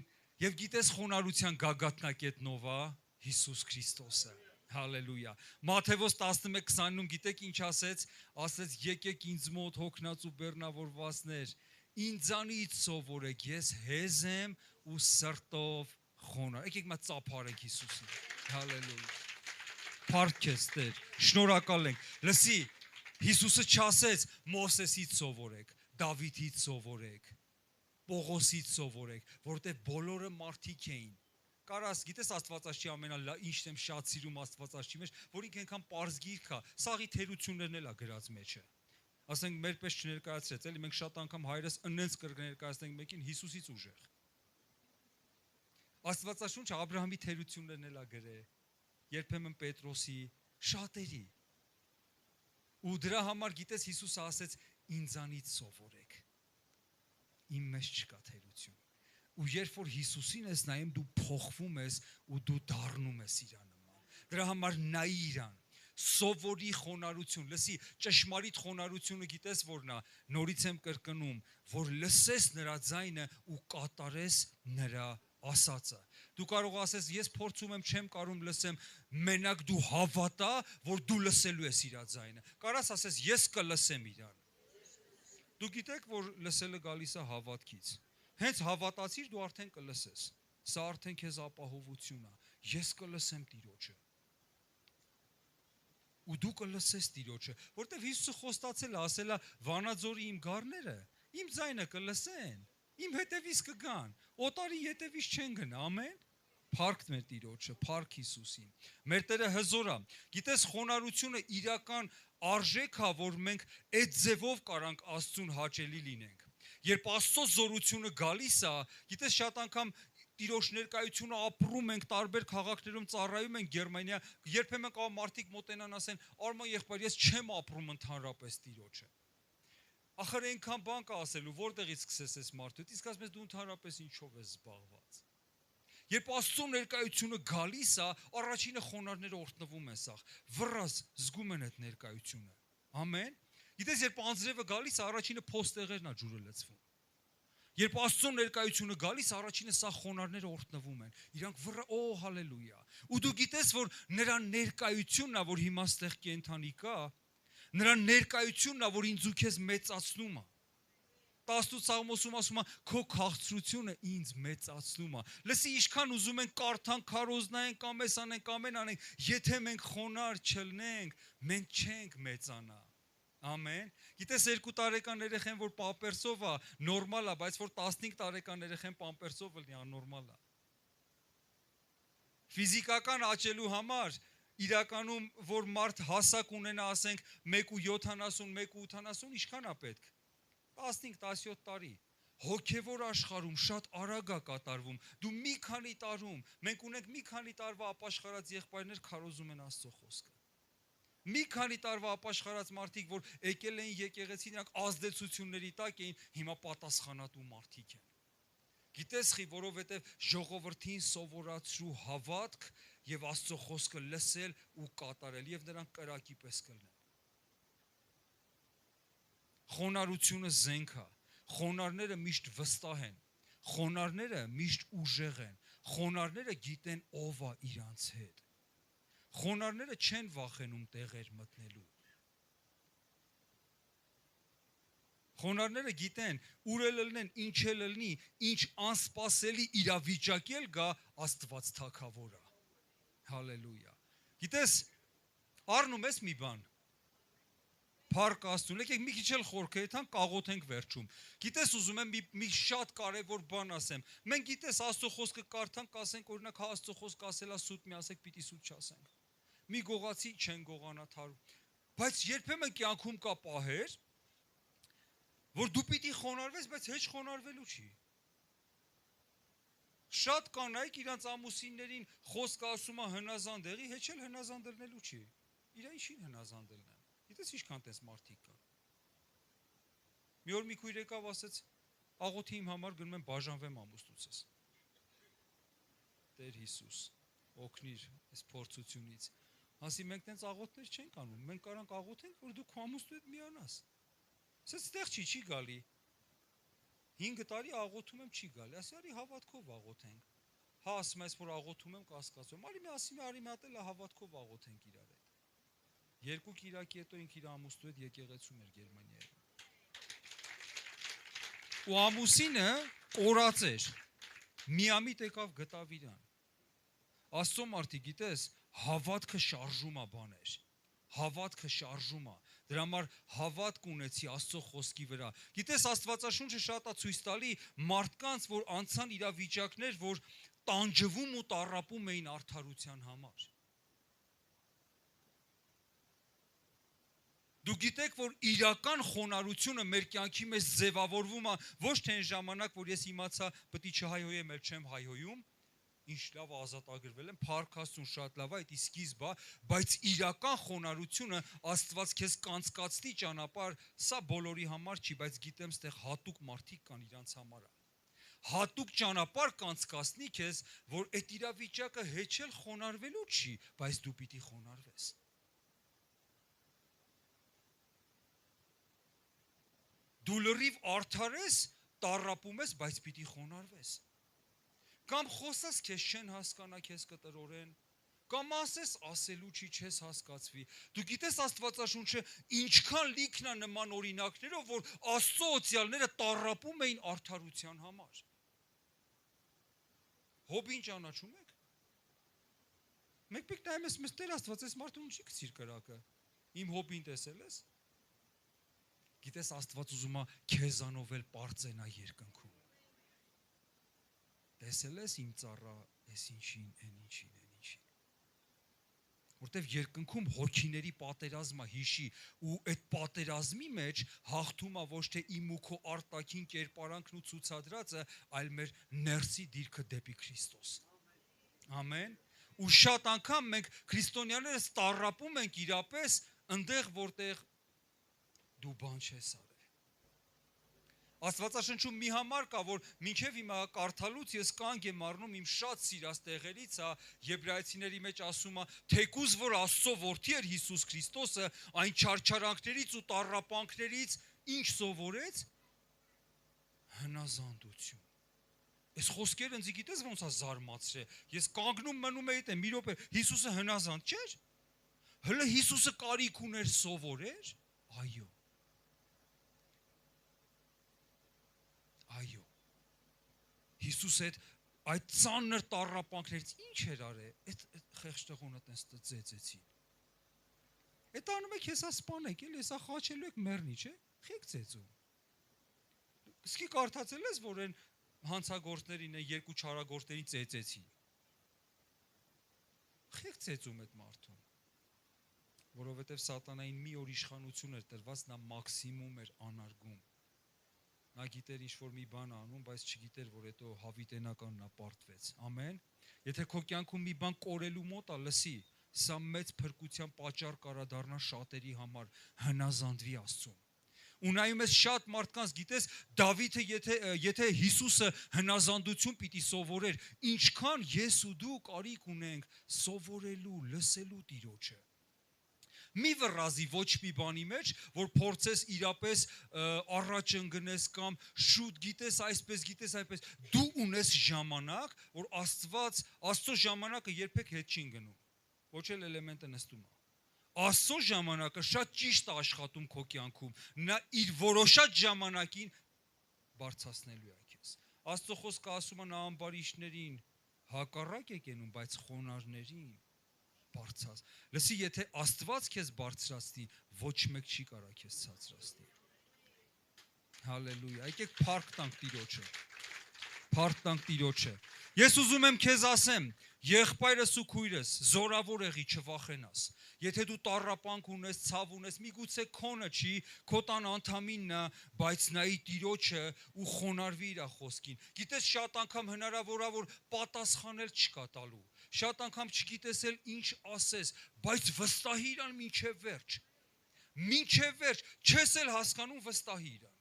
Եվ գիտես խոնարհության գագաթնակետն ով է? Հիսուս Քրիստոսը։ Հալելույա։ Մատթեոս 11:29 գիտեք ինչ ասեց? Ասեց եկեք ինձ մոտ հոգնած ու բեռնավորվածներ, ինձանից սովորեք, ես հեզ եմ ու սրտով խոնարհ։ Եկեք մա ծափարենք Հիսուսին։ Հալելույա։ Փառք քեզ Տեր։ Շնորհակալ ենք։ Լսի, Հիսուսը չասեց Մովսեսից սովորեք, Դավիթից սովորեք, Պողոսից սովորեք, որտեղ բոլորը մարդիկ էին։ Կարաս, գիտես Աստվածաշունչի ինչ եմ շատ սիրում Աստվածաշունչի մեջ, որ ինքը այնքան պարզ գիրք է, սաղի թերություններն էլ է գրած մեջը։ Ասենք մեր պես չներկայացրեց, էլի մենք շատ անգամ հայրս ընենց կներկայացնենք մեկին Հիսուսից ուժեղ։ Աստվածաշունչը Աբրահամի թերություններն էլ է գրել, երբեմն Պետրոսի, շատերի։ Ու դրա համար գիտես Հիսուսը ասեց ինձանից սովորեք։ Իմ մեջ չկա թերություն։ Ու երբ որ Հիսուսին ես նայում, դու փոխվում ես ու դու դառնում ես իր նման։ Դրա համար նայի իրան, սովորի խոնարհություն։ Լսի, ճշմարիտ խոնարհությունը գիտես որն է, նորից եմ կրկնում, որ լսես նրա ձայնը ու կատարես նրա ասածը։ Դու կարող ասես, ես փորձում եմ, չեմ կարում լսեմ, մենակ դու հավատա, որ դու լսելու ես իր ձայնը։ Կարաս ասես, ես կլսեմ իրան։ Դու գիտեք, որ լսելը գալիս է հավատքից։ Հենց հավատացիր, դու արդեն կլսես։ Սա արդեն քեզ ապահովություն է։ Ես կլսեմ Տիրոջը։ Ու դու կլսես Տիրոջը, որտեվ Հիսուսը խոստացել է, ասել է, Վանաձորի իմ գառները իմ ձայնը կլսեն, իմ հետևից կգան, օտարի հետևից չեն գնա, ամեն։ Փառք մեր Տիրոջը, փառք Հիսուսին։ Մեր Տերը հզոր է։ Գիտես, խոնարհությունը իրական արժեք է, որ մենք այդ ձևով կարանք Աստծուն հաճելի լինենք։ Երբ Աստծո զորությունը գալիս է, գիտես շատ անգամ Տիրոջ ներկայությունը ապրում ենք տարբեր քաղաքներում, ծառայում ենք Գերմանիա, երբեմն կարող մարդիկ մոտենան ասեն, արմա եղբայր, ես չեմ ապրում ընդհանրապես Տիրոջը։ Ախր այնքան բան կա ասելու, որտեղից սկսես այս մարդու, իսկ ասես դու ընդհանրապես ինչով ես զբաղված։ Երբ Աստծո ներկայությունը գալիս է, առաջինը խոնարհները օրհնվում են սա, վռаз զգում են այդ ներկայությունը։ Ամեն։ Գիտես, երբ անձրևը գալիս է, առաջինը փոստեղերն է ջուրը լցվում։ Երբ Աստծո ներկայությունը գալիս, առաջինը սա խոնարհները օրհնվում են։ Իրանք վռ, օ, հալելույա։ Ու դու գիտես, որ նրա ներկայությունն է, որ հիմա ստեղ կենթանի կա, նրա ներկայությունն է, որ ինձ ու քեզ մեծացնում է։ 18 Սաղմոսում ասում է, քո քաղցրությունը ինձ մեծացնում է։ Լսի, ինչքան ուզում ենք կարդանք, քարոզնայենք, ամես անենք, ամեն անենք, եթե մենք խոնարհ չլինենք, մենք չենք մեծանա։ Ամեն։ Գիտես 2 տարեկան երեխան, որ պամպերսով է, նորմալ է, բայց որ 15 տարեկան երեխան պամպերսով լինի, աննորմալ է։ Ֆիզիկական աճելու համար իրականում որ մարդ հասակ ունենա, ասենք 1.70, 1.80, ինչքան է պետք։ 15-17 տարի, հոգևոր աշխարհում շատ արագ է կատարվում, դու մի քանի տարում, մենք ունենք մի քանի տարվա ապաշխարած եղբայրներ քարոզում են Աստծո խոսքը, մի քանի տարվա ապաշխարած մարդիկ, որ եկել էին եկեղեցի, նրանք ազդեցությունների տակ էին, հիմա պատասխանատու մարդիկ են, գիտես խի, որովհետև ժողովրդին սովորացրու հավատք և Աստծո խոսքը լսել ու կատարել, և նրանք կրակի պես կլինեն։ Խոնարհությունը զենք է, խոնարհները միշտ վստահ են, խոնարհները միշտ ուժեղ են, խոնարհները գիտեն ով է իրանց հետ, խոնարհները չեն վախենում տեղեր մտնելու, խոնարհները գիտեն ուր էլ լինեն, ինչ էլ լինի, ինչ անսպասելի իրավիճակ էլ գա, Աստված թագավոր է, հալելույա, գիտես, առնում ես մի բան, Փառք Աստծուն, եկեք մի քիչ էլ խորքեթանք, կաղոթենք վերջում։ Գիտես ուզում եմ մի շատ կարևոր բան ասեմ։ Մենք գիտես Աստծո խոսքը կարդանք, ասենք օրինակ հա Աստծո խոսքը ասելա սուտ մի ասեք, պիտի սուտ չասենք։ Մի գողացի չեն գողանա թարու։ Բայց երբեմն կյանքում կա պահեր, որ դու պիտի խոնարհվես, բայց հեչ խոնարհվելու չի։ Շատ կանայք իրանց ամուսիններին խոսք ասում է հնազանդ եղի, հեչ էլ հնազանդ ելնելու չի։ Իրա ինչին հնազանդ ելնեն։ Գիտես ինչքան տես մարդիկ կան։ Մի օր մի քույր եկավ ասեց, աղոթի իմ համար գնում եմ բաժանվեմ ամուսնուցս։ Տեր Հիսուս, օգնիր այս փորձությունից։ Ասի մենք տենց աղոթներ չենք անում, մենք կարանք աղոթենք, որ դու քո ամուսնու հետ միանաս։ Ասեց ստեղ չի գալի։ 5 տարի աղոթում եմ չի գալի, ասի արի հավատքով աղոթենք։ հա ասում ես, որ աղոթում եմ, կասկածում, արի մի ասի մի արի մի հատ էլ հավատքով աղոթենք իրար հետ։ Երկու կիրակի հետո ինք իր ամուսնու հետ եկեղեցում էր Գերմանիայում։ Ու ամուսինը կորած էր, միամիտ եկավ գտավ իրան։ Աստծո մարդի, գիտես, հավատքը շարժում է բաներ, հավատքը շարժում է, դրա համար հավատք ունեցի Աստծո խոսքի վրա։ Գիտես, Աստվածաշունչը շատ է ցույց տալի մարդկանց, որ անցան իրավիճակներ, որ տանջվում ու տառապում էին արդարության համար։ Դու գիտեք, որ իրական խոնարհությունը մեր կյանքի մեջ ձևավորվում է ոչ թե այն ժամանակ, որ ես իմացա, պետք է չհայհոյեմ, էլ չեմ հայհոյում, ինչ լավ ազատագրվել եմ, փառք Աստծուն, շատ լավ է, դա սկիզբ է, բայց իրական խոնարհությունը Աստված քեզ կանցկացնի ճանապարհ, սա բոլորի համար չի, բայց գիտեմ, ստեղ հատուկ մարդիկ կան իրանց համար։ Հատուկ ճանապարհ կանցկացնի քեզ, որ այդ իրավիճակը հեչել խոնարհվելու չի, բայց դու պիտի խոնարհվես։ Դու լրիվ արդար ես, տառապում ես, բայց պիտի խոնարհվես։ Կամ խոսես, քեզ չեն հասկանա, քեզ կտրորեն, կամ ասես, ասելու չի, չես հասկացվի։ Դու գիտես, Աստվածաշունչը ինչքան լիքն է նման օրինակներով, որ Աստծո օծյալները տառապում էին արդարության համար։ Հոբին ճանաչում եք։ Մեկ-մեկ նայում ես, մեզ Տեր Աստված, այս մարդուն չի գցիր կրակը։ Իմ հոբին տեսել ես։ Գիտես, Աստված ուզում է քեզանով էլ պարծենա երկնքում։ Տեսել ես իմ ծառա, այս ինչին, այն ինչին։ Որտեվ երկնքում հոգիների պատերազմը հիշի ու այդ պատերազմի մեջ հաղթում է ոչ թե իմ ու քո արտաքին կերպարանքն ու ցուցադրածը, այլ մեր ներսի դիրքը դեպի Քրիստոս։ Ամեն։ Ու շատ անգամ մենք քրիստոնյաներս տառապում ենք իրապես այնտեղ, որտեղ դու բան չես արել։ Աստվածաշնչում մի համար կա, որ մինչև հիմա կարդալուց ես կանգ եմ առնում իմ շատ սիրած տեղերից, Եբրայեցիների մեջ ասում է, թեկուզ որ Աստծո որդի էր Հիսուս Քրիստոսը, այն չարչարանքներից ու տառապանքներից ինչ սովորեց։ Հնազանդություն։ Այս խոսքերը ինձ գիտես ոնց է զարմացրել։ Ես կանգնում մնում էի դե մի րոպե, Հիսուսը հնազանդ չէր։ Հələ Հիսուսը կարիք ուներ սովորեր։ Այո։ Այո։ Հիսուսը այդ ծանր տառապանքներից ինչ էր արել, այդ խեղճտեղոնը տես ծեծեցին։ Այդ անում եք հեսա սպանեք, էլ հեսա խաչելու եք մեռնի, չէ՞։ Խեք ծեծում։ Իսկի կարդացել ես, որ այն հանցագործներին, երկու չարագործներին ծեծեցին։ Խեք ծեծում այդ մարդուն։ Որովհետև սատանային մի օր իշխանություն էր տրված, նա մաքսիմում էր անարգում։ Նա գիտեր ինչ-որ մի բան անում, բայց չգիտեր, որ հետո հավիտենականն է պարտվեց։ Ամեն։ Եթե քո կյանքում մի բան կորելու մոտ է, լսի, սա մեծ փրկության պատճառ կարա դառնա շատերի համար, հնազանդվի Աստծուն։ Ու նայում ես շատ մարդկանց, գիտես, Դավիթը եթե Հիսուսը հնազանդություն պիտի սովորեր, ինչքան ես ու դու կարիք ունենք սովորելու, լսելու Տիրոջը։ Մի վռազի ոչ մի բանի մեջ, որ փորձես իրապես առաջ ընկնես կամ շուտ գիտես այսպես, գիտես այնպես, դու ունես ժամանակ, որ Աստծո ժամանակը երբեք հետ չի գնում։ Ոչ էլ էլեմենտը նստում է։ Աստծո ժամանակը շատ ճիշտ է աշխատում քո կյանքում։ Նա իր որոշած ժամանակին բարձրացնելու է քեզ։ Աստծո խոսքը ասում է նա ամբարիշներին հակառակ եք անում, բայց խոնարհներին բարձրաց։ Լսի, եթե Աստված քեզ բարձրացնի, ոչ մեկ չի կարա քեզ ցածրացնի։ Հալելույա։ Եկեք փառք տանք Տիրոջը։ Փառք տանք Տիրոջը։ Ես ուզում եմ քեզ ասեմ, եղբայրս ու քույրս, զորավոր եղի, չվախենաս։ Եթե դու տառապանք ունես, ցավ ունես, միգուցե քոնը չի, քո տան անդամինն է, բայց նայի Տիրոջը ու խոնարհվի իր խոսքին։ Գիտես, շատ անգամ հնարավոր է, որ պատասխանել չկա տալու։ Շատ անգամ չգիտես էլ ինչ ասես, բայց վստահի իրան մինչև վերջ։ Մինչև վերջ, չես էլ հասկանում վստահի իրան։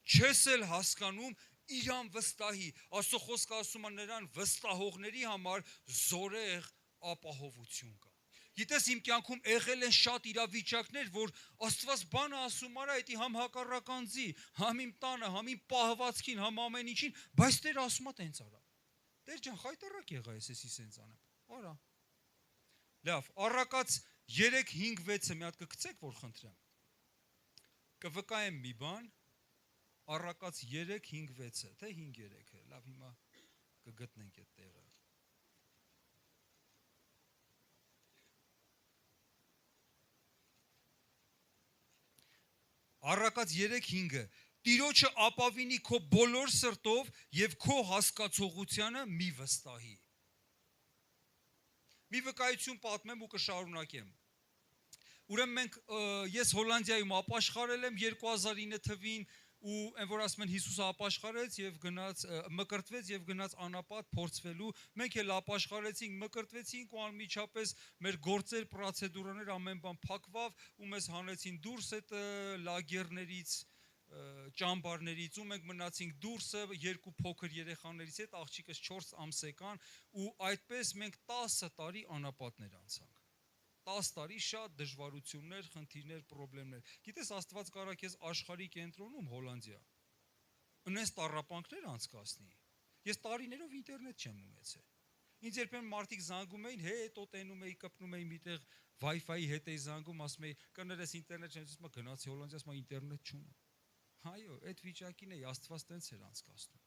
Չես էլ հասկանում իրան վստահի։ Աստծո խոսքը ասում է նրան վստահողների համար զորեղ ապահովություն կա։ Գիտես, իմ կյանքում եղել են շատ իրավիճակներ, որ Աստված բանը ասում արա, դա համ հակառականձի, համ իմ տանը, համ իմ պահվածքին, համ ամեն ինչին, բայց Տերը ասում է տենց արա։ Տեր ջան, խայտարակ եղա ես սենց անեմ։ Արա։ Լավ, առակաց 3, 5, 6-ը մի հատ կգցեք, որ խնդրեմ։ Կվկայեմ մի բան, առակաց 3, 5, 6-ը, թե 5, 3-ը, լավ հիմա կգտնենք այդ տեղը։ Առակաց 3, 5-ը, Տիրոջը ապավինի քո բոլոր սրտով և քո հասկացողությանը մի վստահի։ Մի վկայություն պատմեմ ու կշարունակեմ։ Ուրեմն ես Հոլանդիայում ապաշխարել եմ 2009 թվին ու այն որ ասում են Հիսուսը ապաշխարեց եւ գնաց մկրտվեց եւ գնաց անապատ փորձվելու, մենք էլ ապաշխարեցինք, մկրտվեցինք ու անմիջապես մեր գործեր, պրոցեդուրաներ ամեն բան փակվավ ու մեզ հանեցին դուրս այդ լագերներից, ճամբարներից ու մենք մնացինք դուրսը 2 փոքր երեխաներից հետ, աղջիկս 4 ամսեկան ու այդպես մենք 10 տարի անապատներ անցանք։ 10 տարի շատ դժվարություններ, խնդիրներ, խնդիրներ։ Գիտես, Աստված կարա քեզ աշխարհի կենտրոնում Հոլանդիա ունես տառապանքներ անցկացնի։ Ես տարիներով ինտերնետ չեմ ունեցել։ Ինձ երբեմն մարդիկ զանգում էին, հետո տենում էի, կպնում էի միտեղ Wi-Fi հետ էի զանգում, ասում էի, կներես ինտերնետ չեմ, ասում եմ գնացի Հոլանդիա, ասում եմ ինտերնետ չունեմ։ Այո, այդ վիճակին էի, Աստված տենց էր անցկացնում։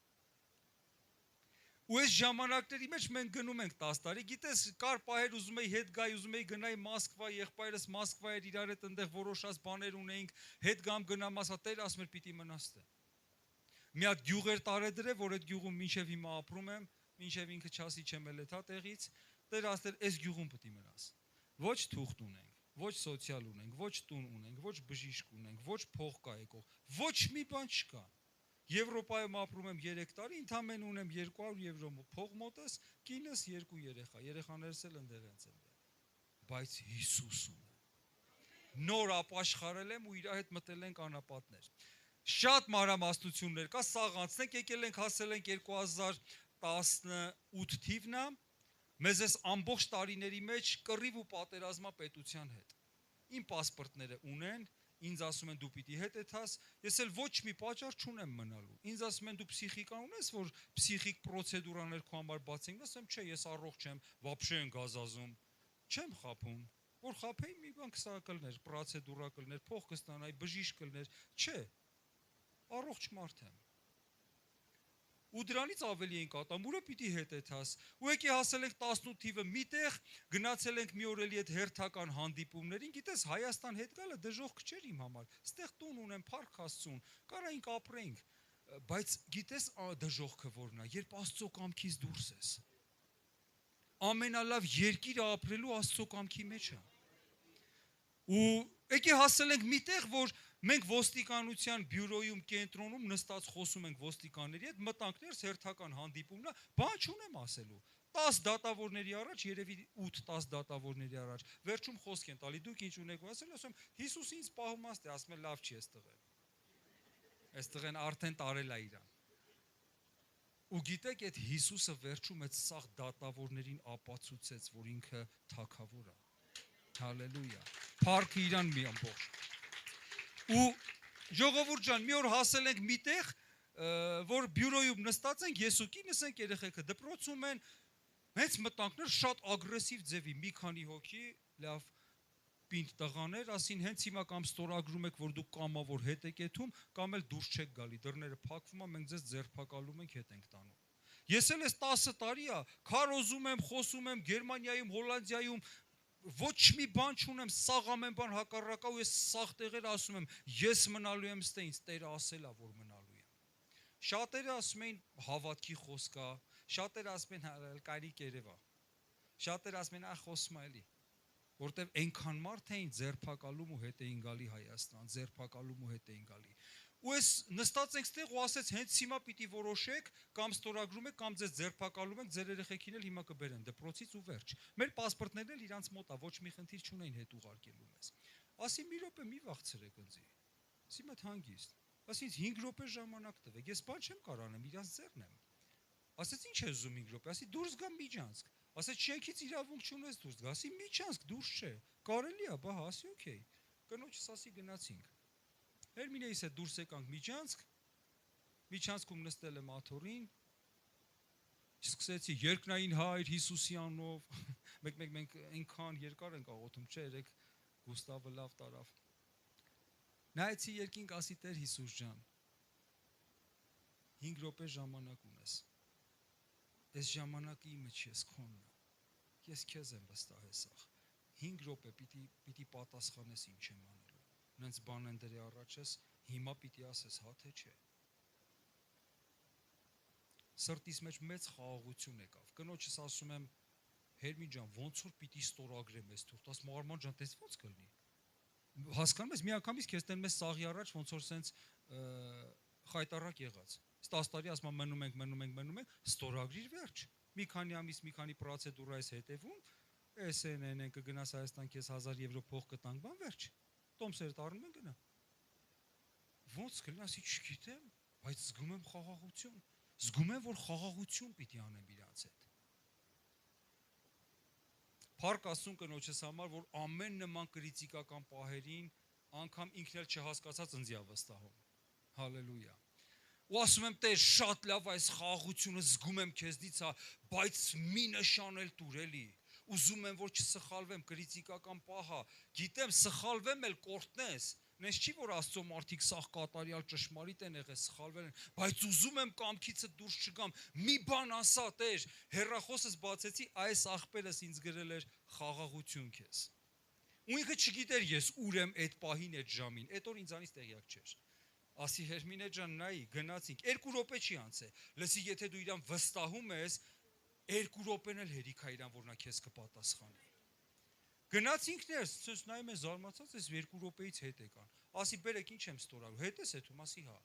Ու այս ժամանակների մեջ մենք գնում ենք 10 տարի, գիտես, կար պահեր ուզում էի հետ գայի, ուզում էի գնայի Մոսկվա, եղբայրս Մոսկվա էր, իրար հետ այնտեղ որոշած բաներ ունեինք, հետ գամ գնամ, ասա Տեր ասում էր պիտի մնաս տե։ Մի հատ գյուղ էր տարեդրել, որ այդ գյուղում մինչև հիմա ապրում եմ, մինչև ինքը չասի չեմ էլ էթա տեղից, Տեր ասել այս գյուղում պիտի մնաս։ Ոչ թուղթ ունենք, ոչ սոցիալ ունենք, ոչ տուն ունենք, ոչ բժիշկ ունենք, ոչ փող կա եկող, ոչ մի բան չկա։ Եվրոպայում ապրում եմ 3 տարի, ընդամենը ունեմ 200 եվրո փող մոտս, կինս 2 երեխա, երեխաներս էլ ընդեղ են ծնվել։ Բայց Հիսուս ունեմ։ Նոր ապաշխարել եմ ու իր հետ մտել ենք անապատներ։ Շատ մանրամասնություններ կա, սաղ անցնենք, եկել ենք հասել ենք 2018 թիվն է, մեզ այս ամբողջ տարիների մեջ կռիվ ու պատերազմա պետության հետ։ Իմ պասպորտները ունեն, ինձ ասում են դու պիտի հետ եթաս, ես էլ ոչ մի պատճառ չունեմ մնալու։ Ինձ ասում են դու փսիխիկա ունես, որ փսիխիկ պրոցեդուրաներ քո համար բացենք, ասեմ չէ, ես առողջ եմ, վաբշե են գազազում, չեմ խափում, որ խափեի մի բան կսակալներ, պրոցեդուրա կլներ, փող կստանայի, բժիշկ կլներ, չէ, առողջ մարդ եմ։ Ու դրանից ավելի ենք ատամուրը պիտի հետ եթաս։ Ու եկի հասել ենք 18 թիվը միտեղ, գնացել ենք մի օր էլի այդ հերթական հանդիպումներին, գիտես Հայաստան հետ գալը դժոխք չէր իմ համար։ Ստեղ տուն ունեմ, փառք Աստծուն, կարայինք ապրենք, բայց գիտես դժոխքը որն է, երբ Աստծո կամքից դուրս ես։ Ամենալավ երկիրը ապրելու Աստծո կամքի մեջ է։ Ու եկի հասել ենք միտեղ, որ մենք ոստիկանության բյուրոյում կենտրոնում նստած խոսում ենք ոստիկանների հետ, մտանք ներս հերթական հանդիպումն է, բան չունեմ ասելու։ 10 դատավորների առաջ, երևի 8-10 դատավորների առաջ, վերջում խոսք են տալի, դուք ինչ ունեք ասել, ասում Հիսուս ինձ պահում աստ է, ասում են լավ չի էստեղ։ Էստեղ են արդեն տարել է իրան։ Ու գիտեք, այդ Հիսուսը վերջում այդ սաղ դատավորներին ապացուցեց, որ ինքը թագավոր է։ Հալելույա։ Փառքը իրան մի ամբողջ։ Ու ժողովուրդ ջան, մի օր հասել ենք միտեղ, որ բյուրոյում նստած ենք, ես ու կինս ենք, երեխեքը դպրոցում են, հենց մտանքներ շատ ագրեսիվ ձևի, մի քանի հոգի, լավ պինդ տղաներ, ասին հենց հիմա կամ ստորագրում եք, որ դուք կամավոր հետ եք եթում, կամ էլ դուրս չեք գալի, դռները փակվում են, մենք ձեզ ձերբակալում ենք, հետ ենք տանում։ Ես էլ ես 10 տարի է, քարոզում եմ, խոսում եմ Գերմանիայում, Հոլանդիայում, ոչ մի բան չունեմ, սաղ ամեն բան հակառակա ու ես սաղ տեղեր ասում եմ, ես մնալու եմ ստե, ինձ Տերը ասել է, որ մնալու եմ։ Շատերը ասում էին հավատքի խոսք է, շատերը ասում են կարի կերևա, շատերը ասում են խոսում էլի, որտեվ այնքան մարդ էին ձերբակալում ու հետ էին գալի Հայաստան, ձերբակալում ու հետ էին գալի։ Ու ես նստած ենք ստեղ ու ասեց հենց հիմա պիտի որոշեք, կամ ստորագրում եք, կամ ձեզ ձերբակալում ենք, ձեր երեխեքին էլ հիմա կբերեն դպրոցից ու վերջ։ Մեր պասպորտներն էլ իրանց մոտ է, ոչ մի խնդիր չունեն հետ ուղարկելու մեզ։ Ասի մի րոպե մի վախցրեք ինձի։ Ասի մոտ հանգիստ։ Ասի ինձ 5 րոպե ժամանակ տվեք, ես բան չեմ կարող անեմ, իրանց ձեռն եմ։ Ասեց ինչ ես ուզում 5 րոպե, ասի դուրս գա միջանցք։ Ասեց շենքից իրավունք չունես դուրս գա, ասի միջանցք դուրս չէ։ Կարելի է, բա ասի օքեյ։ Կնոջս ասի գնացինք։ Հերմինեիս հետ դուրս եկանք միջանցք, միջանցքում նստել եմ աթոռին, Սկսեցի երկնային հայր Հիսուսի անով, մենք այնքան երկար ենք աղոթում, չէ, երեք Գուստավը լավ տարավ։ Նայեցի երկինք, ասի Տեր Հիսուս ջան, 5 րոպե ժամանակ ունես։ Այս ժամանակը իմը չի, ես քոնն է։ Ես քեզ եմ վստահ սաղ։ 5 րոպե պիտի պատասխանես ինչ եմ անելու։ Նենց բան են դրի առաջ ես, հիմա պիտի ասես, հա թե չէ։ Սրտիս մեջ մեծ խաղաղություն եկավ։ Կնոջս ասում եմ, Հերմին ջան, ոնց որ պիտի ստորագրեմ ես թուրք, ասում Արման ջան, տես ոնց կլինի։ Հասկանում ես, միանգամից քեզ տեն մեզ սաղի առաջ ոնց որ սենց խայտարակ եղած։ 10 տարի ասում մնում ենք, ստորագրիր վերջ։ Մի քանի ամիս, մի քանի պրոցեդուրա էս հետևում, SNN կգնաս Հայաստան քեզ 1000 եվրո փող կտանք, բան վերջ։ Տոմսերը առնում են գնա։ Ոնց կլինի, ասի չգիտեմ, բայց զգում եմ խաղաղություն։ Զգում եմ, որ խաղաղություն պիտի անեմ իրանց հետ։ Փառք Աստծուն կնոջս համար, որ ամեն նման կրիտիկական պահերին անգամ ինքն էլ չհասկացած ինձ է վստահում։ Հալելույա։ Ու ասում եմ, Տեր, շատ լավ այս խաղաղությունը զգում եմ քեզնից, բայց մի նշան էլ տուր էլի։ Ուզում եմ, որ չսխալվեմ, կրիտիկական պահա, գիտեմ, սխալվեմ էլ կորտնես։ Նես չի, որ Աստծո մարդիկ սաղ կատարյալ ճշմարիտ են եղել, սխալվել են, բայց ուզում եմ կամքիցը դուրս չգամ, մի բան ասա, Տեր, հեռախոսս բացեցի, այս աղբերս ինձ գրել էր խաղաղություն քեզ։ Ու ինքը չգիտեր ես ուր եմ այդ պահին, այդ ժամին, այդ օր ինձանից տեղյակ չէր։ Ասի Հերմինե ջան, նայի, գնացինք, 2 րոպե չի անցել, լսի, եթե դու իրան վստահում ես, 2 րոպեն էլ հերիք է իրան, որ նա քեզ կպատասխանի։ Գնացինք ներս, ցույց նայում են զարմացած, ես 2 րոպեից հետ եկան։ Ասի բերեք ինչ եմ ստորագրում, հետ ես հետում, ասի հա։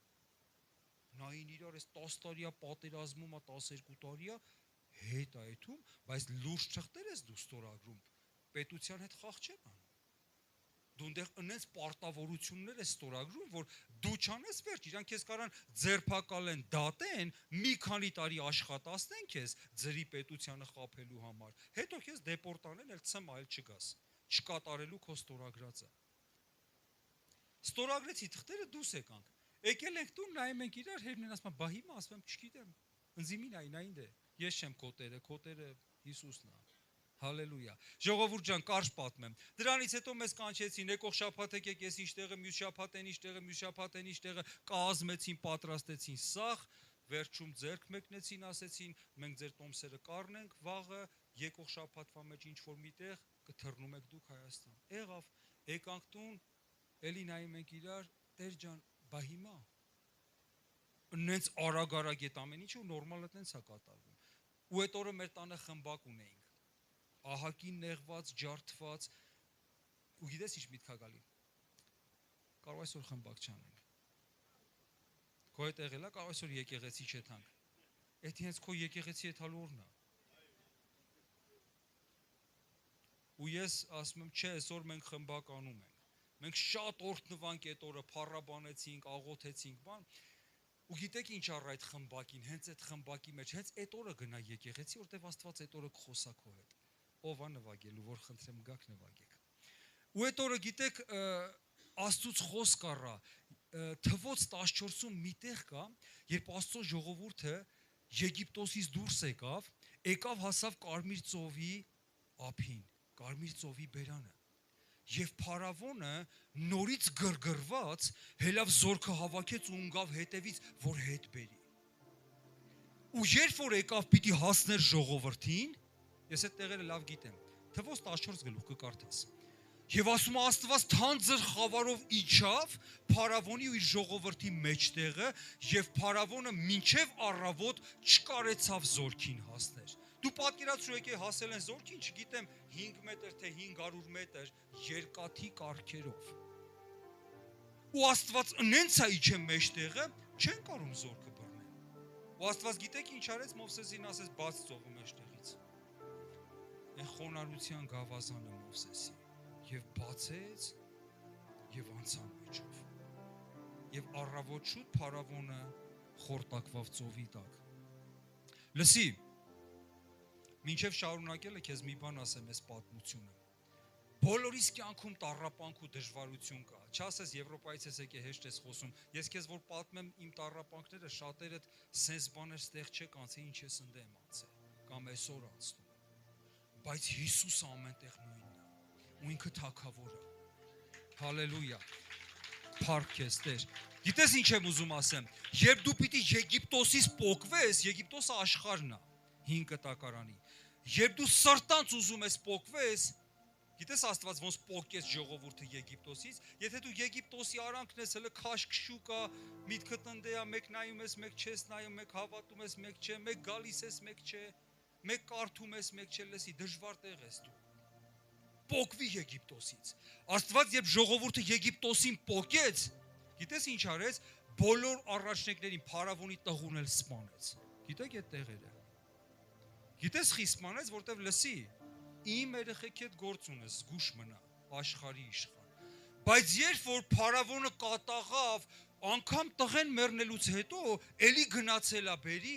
Նային իրար էս 10 տարիա պատերազմում է, 12 տարիա հետ է այդում, բայց լուրջ չխտեր ես դու ստորագրում, պետության հետ խաղ չեն անում։ Դու ընդեղ ընենց պարտավորություններ ես ստորագրում, որ դու չանես վերջ, իրանք քեզ կարան ձերբակալեն, դատեն, մի քանի տարի աշխատացնեն քեզ ձրի պետությանը խաբելու համար, հետո քեզ դեպորտանեն, էլ ցմա էլ չգաս, չկատարելու քո ստորագրածը։ Ստորագրեցի թղթերը դուրս եկանք, եկել ենք տուն, նայում ենք իրար, Հերմին ասում է, բա հիմա ասում եմ, չգիտեմ, ընձիմի նային դե, ես չեմ քո Տերը Հիսուսն է։ Հալելույա։ Ժողովուրդ ջան, կարճ պատմեմ։ Դրանից հետո մեզ կանչեցին, եկող շաբաթ եկեք, ես ինչ տեղը, մյուս շաբաթ են ինչ տեղը, մյուս շաբաթ են ինչ տեղը, կազմեցին, պատրաստեցին սաղ, վերջում ձեռք մեկնեցին, ասեցին, մենք ձեր տոմսերը կառնենք, վաղը եկող շաբաթվա մեջ ինչ որ միտեղ կթռնում եք դուք Հայաստան։ Եղավ, եկանք տուն, էլի նայում ենք իրար, Տեր ջան, բա հիմա։ Նենց արագ այդ ամեն ինչը ու նորմալ այդպես է կատարվում։ Ու այդ օրը մեր տանը խմբակ ունեինք։ Ահագին նեղված, ջարդված, ու գիտես ինչ միտք է գալի։ Կարող այսօր խմբակ չանենք։ Քո հետ եղել է, կարող այսօր եկեղեցի չեթանք։ Էդ հենց քո եկեղեցի եթալու օրն է։ Ու ես ասում եմ, չէ, այսօր մենք խմբակ անում ենք։ Մենք շատ օրհնվանք այդ օրը, փառաբանեցինք, աղոթեցինք, բան։ Ու գիտեք ինչ առ այդ խմբակին, հենց այդ խմբակի մեջ, հենց այդ օրը գնա եկեղեցի, որտեվ Աստված այդ օրը կխոսա քո հետ։ Ով է նվագելու, որ խնդրեմ գաք նվագեք։ Ու այդ օրը գիտեք Աստծուց խոսք առա, թվոց 14-ում մի տեղ կա, երբ Աստծո ժողովուրդը Եգիպտոսից դուրս եկավ հասավ Կարմիր ծովի ափին, Կարմիր ծովի բերանը։ Եվ Փարավոնը նորից գրգռված հելավ զորքը հավաքեց ու ընկավ հետևից, որ հետ բերի։ Ու երբ որ եկավ պիտի հասներ ժողովրդին, ես այդ տեղերը լավ գիտեմ, թվոց 14 գլուխ կկարդաս։ Եվ ասում Աստված թանձր խավարով իջավ Փարավոնի ու իր ժողովրդի մեջտեղը, եւ Փարավոնը մինչև առավոտ չկարեցավ զորքին հասներ։ Դու պատկերացրու եկե հասել են զորքին, չգիտեմ 5 մետր թե 500 մետր երկաթի կառքերով։ Ու Աստված նենց է իջե մեջտեղը, չեն կարող զորքը բռնել։ Ու Աստված գիտեք ինչ արեց, Մովսեսին ասեց բաց ծովը մեջտեղից։ Այն խոնարհության գավազանը Մովսեսի եւ բացեց եւ անցան մեջով։ Եվ առավոտ շուտ Փարավոնը խորտակվավ ծովի տակ։ Լսի, մինչև շարունակելը քեզ մի բան ասեմ այս պատմությունը։ Բոլորիս կյանքում տառապանք ու դժվարություն կա։ Չասես Եվրոպայից ես եկե հեշտ ես խոսում։ Ես քեզ որ պատմեմ իմ տառապանքները, շատերդ սենց բաներ ստեղ չեք անցել, ինչ ես ընդ եմ անցել, կամ այսօր անցնում։ Բայց Հիսուսը ամենտեղ նույնն է։ Ու ինքը թագավոր է։ Հալելույա։ Փառք քեզ Տեր։ Գիտես ինչ եմ ուզում ասեմ։ Երբ դու պիտի Եգիպտոսից պոկվես, Եգիպտոսը աշխարհն է 5 կտակարանի։ Երբ դու սրտանց ուզում ես պոկվես, գիտես Աստված ոնց պոկեց ժողովուրդը Եգիպտոսից, եթե դու Եգիպտոսի արանքն ես, հələ քաշքշու կա, միտքդ ընդ է, մեկ նայում ես, մեկ չես նայում, մեկ հավատում ես, մեկ չէ, մեկ գալիս ես, մեկ չէ, մեկ կարդում ես, մեկ չէ, լսի, դժվար տեղ ես դու։ Պոկվի Եգիպտոսից։ Աստված երբ ժողովուրդը Եգիպտոսին պոկեց, գիտես ինչ արեց, բոլոր առաջնեկներին փարավոնի տղուն էլ սպանեց։ Գիտեք այդ տեղերը։ Գիտես խի սպանեց, որտեվ լսի, իմ երեխեքի հետ գործ ունես, զգուշ մնա, աշխարհի իշխան։ Բայց երբ որ փարավոնը կատաղավ, անգամ տղեն մեռնելուց հետո էլի գնացել է բերի,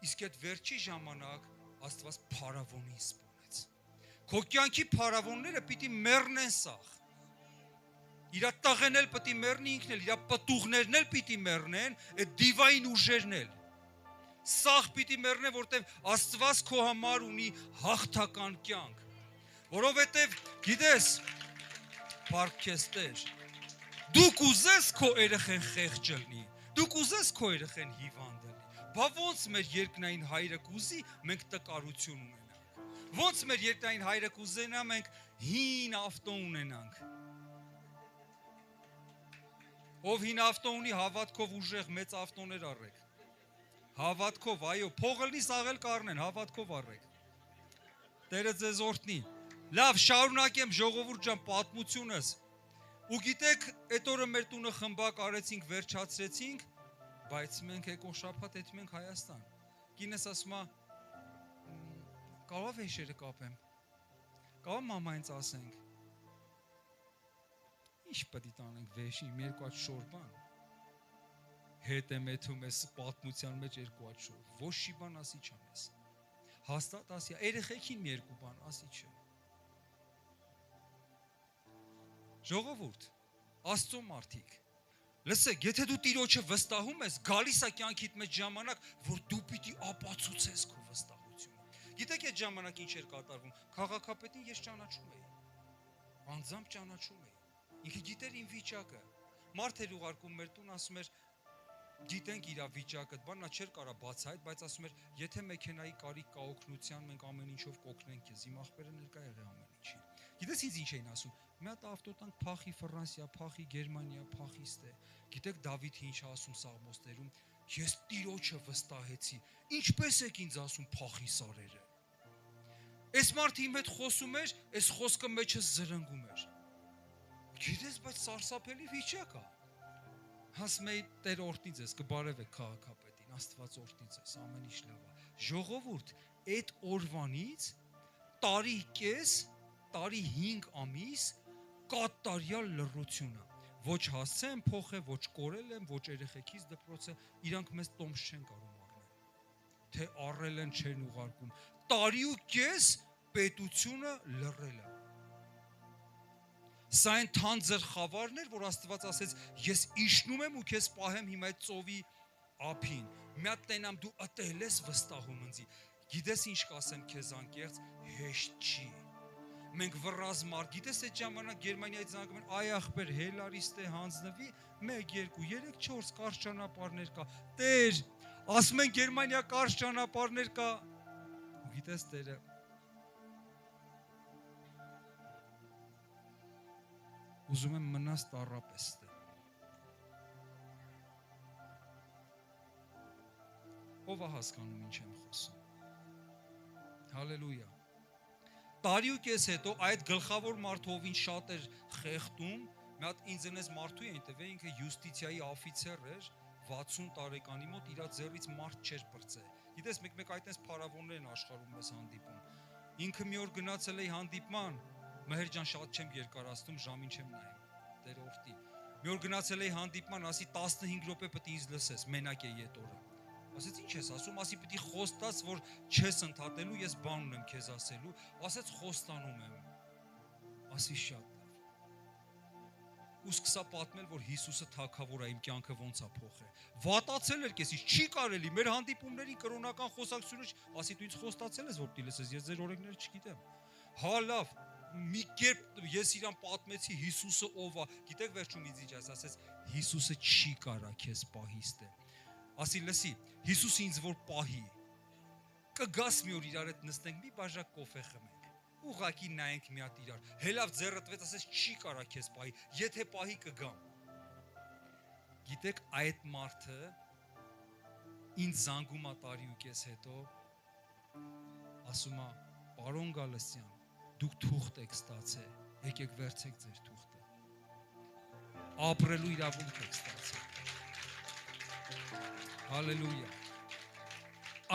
իսկ այդ վերջի ժամանակ Աստված փարավոնին սպանեց։ Քո կյանքի փարավոնները պիտի մեռնեն սաղ։ Իրա տղեն էլ պիտի մեռնի, ինքն էլ, իրա պտուղներն էլ պիտի մեռնեն, այդ դիվային ուժերն էլ։ Սաղ պիտի մեռնեն, որտեվ Աստված քո համար ունի հաղթական կյանք։ Որովհետև գիտես, փառք քեզ Տեր, դու կուզես քո երեխեն խեղճ լինի, դու կուզես քո երեխեն հիվանդ լինի։ Բա ոնց մեր երկնային հայրը կուզի, մենք տկարություն ունենանք։ Ոնց մեր երկնային հայրը կուզենա, մենք հին ավտո ունենանք։ Ով հին ավտո ունի, հավատքով ուժեղ մեծ ավտոներ առեք։ Հավատքով, այո, փողը լնի սաղել կառնեն, հավատքով առեք։ Տերը ձեզ օրհնի։ Լավ, շարունակեմ ժողովուրդ ջան պատմությունս։ Ու գիտեք, այդ օրը մեր տունը խմբակ արեցինք, վերջացրեցինք, բայց մենք եկող շաբաթ եթում ենք Հայաստան։ Կինս ասում է, կարող է հեշերը կապեմ։ Կարող մամա ինձ ասենք։ Ինչ պետք է տանենք վեշի, երկու հատ շորբան։ Հետ եմ եթում ես պատմության մեջ երկու հատ շորբ։ Ոչ շի բան ասի չանես։ Հաստատ ասի, երեխեքին մի երկու բան ասի չէ։ Ժողովուրդ, Աստծո մարդիկ, լսեք, եթե դու Տիրոջը վստահում ես, գալիս է կյանքիդ մեջ ժամանակ, որ դու պիտի ապացուցես քո վստահությունը։ Գիտեք այդ ժամանակ ինչ էր կատարվում։ Քաղաքապետին ես ճանաչում էի։ Անձամբ ճանաչում էի։ Ինքը գիտեր իմ վիճակը։ Մարդ էր ուղարկում մեր տուն, ասում էր, գիտենք իր վիճակը, բան նա չէր կարա բացահայտ, բայց ասում էր, եթե մեքենայի կարիք կա օգնության, մենք ամեն ինչով կօգնենք քեզ։ Իմ ախպերը ներկա եղի ամեն ինչի։ Գիտես ինձ ինչ էին ասում։ Մի հատ ավտոտանկ փախի Ֆրանսիա, փախի Գերմանիա, փախի ստե։ Գիտեք Դավիթը ինչ ասում Սաղմոսներում, ես Տիրոջը վստահեցի։ Ինչպես եք ինձ ասում փախի սարերը։ Այս մարդը իմ հետ խոսում էր, այս խոսքը մեջս զրնգում էր։ Գիտես, բայց սարսափելի վիճակ է։ Հասում էի Տեր օրհնի ձեզ, կբարևեք քաղաքապետին, Աստված օրհնի ձեզ, ամեն ինչ լավ է։ Ժողովուրդ, այդ օրվանից տարի կես, տարի 5 ամիս կատարյալ լռություն է։ Ոչ հասցե եմ փոխել, ոչ կորել եմ, ոչ երեխեքից դպրոցը, իրանք մեզ տոմս չեն կարող առնել։ Թե առել են չեն ուղարկում։ Տարի ու կես պետությունը լռել է։ Սա այն թանձր խավարն էր, որ Աստված ասեց, ես իջնում եմ ու քեզ պահեմ հիմա այդ ծովի ափին։ Մի հատ տենամ դու ըտել ես վստահում ինձի։ Գիտես ինչ կասեմ քեզ անկեղծ, հեշտ չի։ Մենք վռազ մարդ, գիտես այդ ժամանակ Գերմանիայից զանգում են, այ ախպեր, հելարիստե հանձնվի, 1, 2, 3, 4 կարճ ճանապարհներ կա։ Տեր, ասում են Գերմանիա կարճ ճանապարհներ կա։ Ու գիտես Տերը ուզում եմ մնաս տառապես Տեր։ Ով է հասկանում ինչ եմ խոսում։ Հալելույա։ Տարի ու կես հետո այդ գլխավոր մարդը ով ինչ շատ էր խեղդում, մի հատ ինձնես մարդու էին տվել, ինքը յուստիցիայի օֆիցեր էր, 60 տարեկանի մոտ իր ձեռից մարդ չէր բրծել։ Գիտես, մեկ այդպես փարավոններ են աշխարհում մեզ հանդիպում։ Ինքը մի օր գնացել էի հանդիպման, Մհեր ջան, շատ չեմ երկարացնում, ժամին չեմ նայում։ Տեր օրհնի։ Մի օր գնացել էի հանդիպման, ասի 15 րոպե պետք է ինձ լսես, մենակ էի այդ օրը։ Ասեց ինչ ես ասում, ասի պիտի խոստաս, որ չես ընդհատելու, ես բան ունեմ քեզ ասելու, ասեց խոստանում եմ։ ասի շատ լավ։ Ու սկսա պատմել, որ Հիսուսը թագավոր է, իմ կյանքը ոնց է փոխել։ Վատացել էր քեզից, չի կարելի, մեր հանդիպումների կրոնական խոսակցությունը, ասի դու ինձ խոստացել ես, որ տիլես, ես ձեր օրենքները չգիտեմ։ Հա լավ, մի կերպ ես իրան պատմեցի Հիսուսը ով է, գիտեք վերջում ինձ ինչ ասաց, Հիսուսը չի կարա քեզ պահիստե։ Ասի լսի, Հիսուսը ինձ որ պահի, կգաս մի օր իրար հետ նստենք, մի բաժակ կոֆե խմենք։ Ուղղակի նայենք մի հատ իրար։ Հելավ ձեռը տվեց, ասես չի կարա քեզ պահի, եթե պահի կգամ։ Գիտեք, այդ մարդը ինձ զանգում է տարի ու կես հետո, ասում է, պարոն Գալստյան, դուք թուղթ եք ստացել, եկեք վերցեք ձեր թուղթը։ Ապրելու իրավունք եք ստացել։ Հալելույա։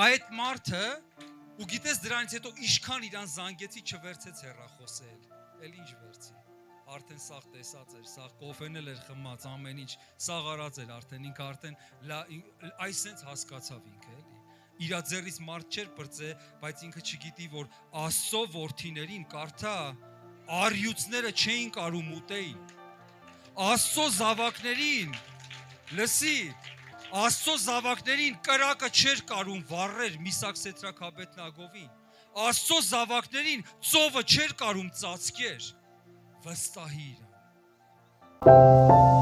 Այդ մարդը, ու գիտես դրանից հետո իշքան իրան զանգեցի չվերցեց հեռախոսել, էլ ինչ վերցի, արդեն սաղ տեսած էր, սաղ կոֆեն էլ էր խմած, ամեն ինչ, սաղ արած էր արդեն, ինքը արդեն այսենց հասկացավ ինքը էլի, իրա ձեռից մարդ չէր պրծե, բայց ինքը չգիտի, որ Աստծո որդիներին կարդա, առյուծները չէին կարում ուտեին, Աստծո զավակներին, լսի, Աստծո զավակներին կրակը չէր կարում վառեր Միսակ Սեդրակ Աբեդնագովին, Աստծո զավակներին ծովը չէր կարում ծածկեր, վստահի իրան։